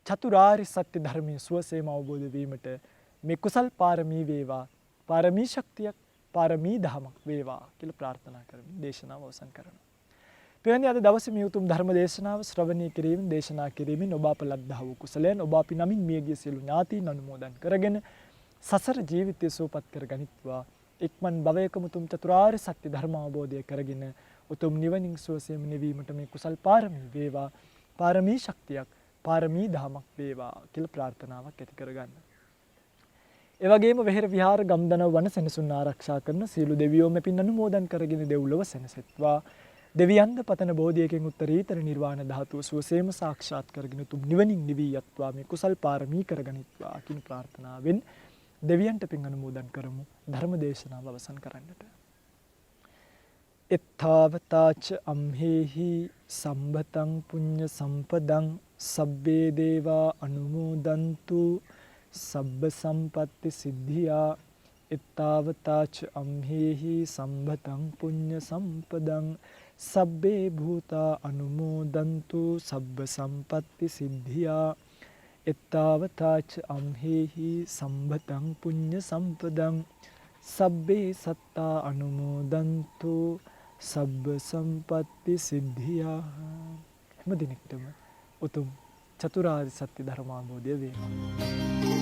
චතුරාර්ය සත්‍ය ධර්මයේ සුවසේම අවබෝධ වීමට මේ කුසල් පාරමී වේවා, පාරමී ශක්තියක්, පාරමී දහමක් වේවා කියලා ප්‍රාර්ථනා කරමින් දේශනාව අවසන් කරනවා. පියන්නේ අද දවසේ මේ උතුම් ධර්ම දේශනාව ශ්‍රවණය කිරීමෙන් දේශනා කිරීමෙන් ඔබ අප ලද්දා වූ කුසලයන් ඔබ අපි නමින් මියගිය සියලු ඥාතීන් අනුමෝදන් කරගෙන සසර ජීවිතය සූපත් කරගනිත්වා. එක්මන් භවයකම උතුම් චතුරාර්ය සත්‍ය ධර්ම අවබෝධය කරගෙන උතුම් නිවනින් සුවසේම නිවීමට මේ කුසල් පාරමී වේවා, පාරමී ශක්තියක්, පාරමී දහමක් වේවා කියලා ප්‍රාර්ථනාවක් ඇති කරගන්න. ඒ වගේම වෙහෙර විහාර ගම්දනව වන සෙනසුන් ආරක්ෂා කරන සීල දෙවියෝ මෙපින් අනුමෝදන් කරගෙන දෙව්ලොව සැනසෙත්වා. දෙවියන්ද පතන බෝධියකින් උත්තරීතර නිර්වාණ ධාතුව සුවසේම සාක්ෂාත් කරගෙන තුම් නිවනින් නිවී යත්වා මේ කුසල් පාරමී කරගනිත්වා කියන ප්‍රාර්ථනාවෙන් දෙවියන්ට පින් අනුමෝදන් කරමු. ධර්ම දේශනාව අවසන් කරන්නට. එත්තාවතාච අම්හෙහි සම්භතං පුඤ්ඤ සම්පදං සබ්බේ දේවා අනුමෝදන්තු සබ්බ සම්පත්ති සිද්ධියා. එත්තාවතාච අම්හෙහි සම්භතං පුඤ්ඤ සම්පදං සබ්බේ භූතා අනුමෝදන්තු සබ්බ සම්පත්ති සිද්ධියා. එත්තාවතාච අම්හෙහි සම්භතං පුඤ්ඤ සම්පදං සබ්බේ සත්තා අනුමෝදන්තු සබ්බ සම්පත්ති සිද්ධියා. හැම දිනෙකටම උතුම් චතුරාර්ය සත්‍ය ධර්මාභෝධය වේවා.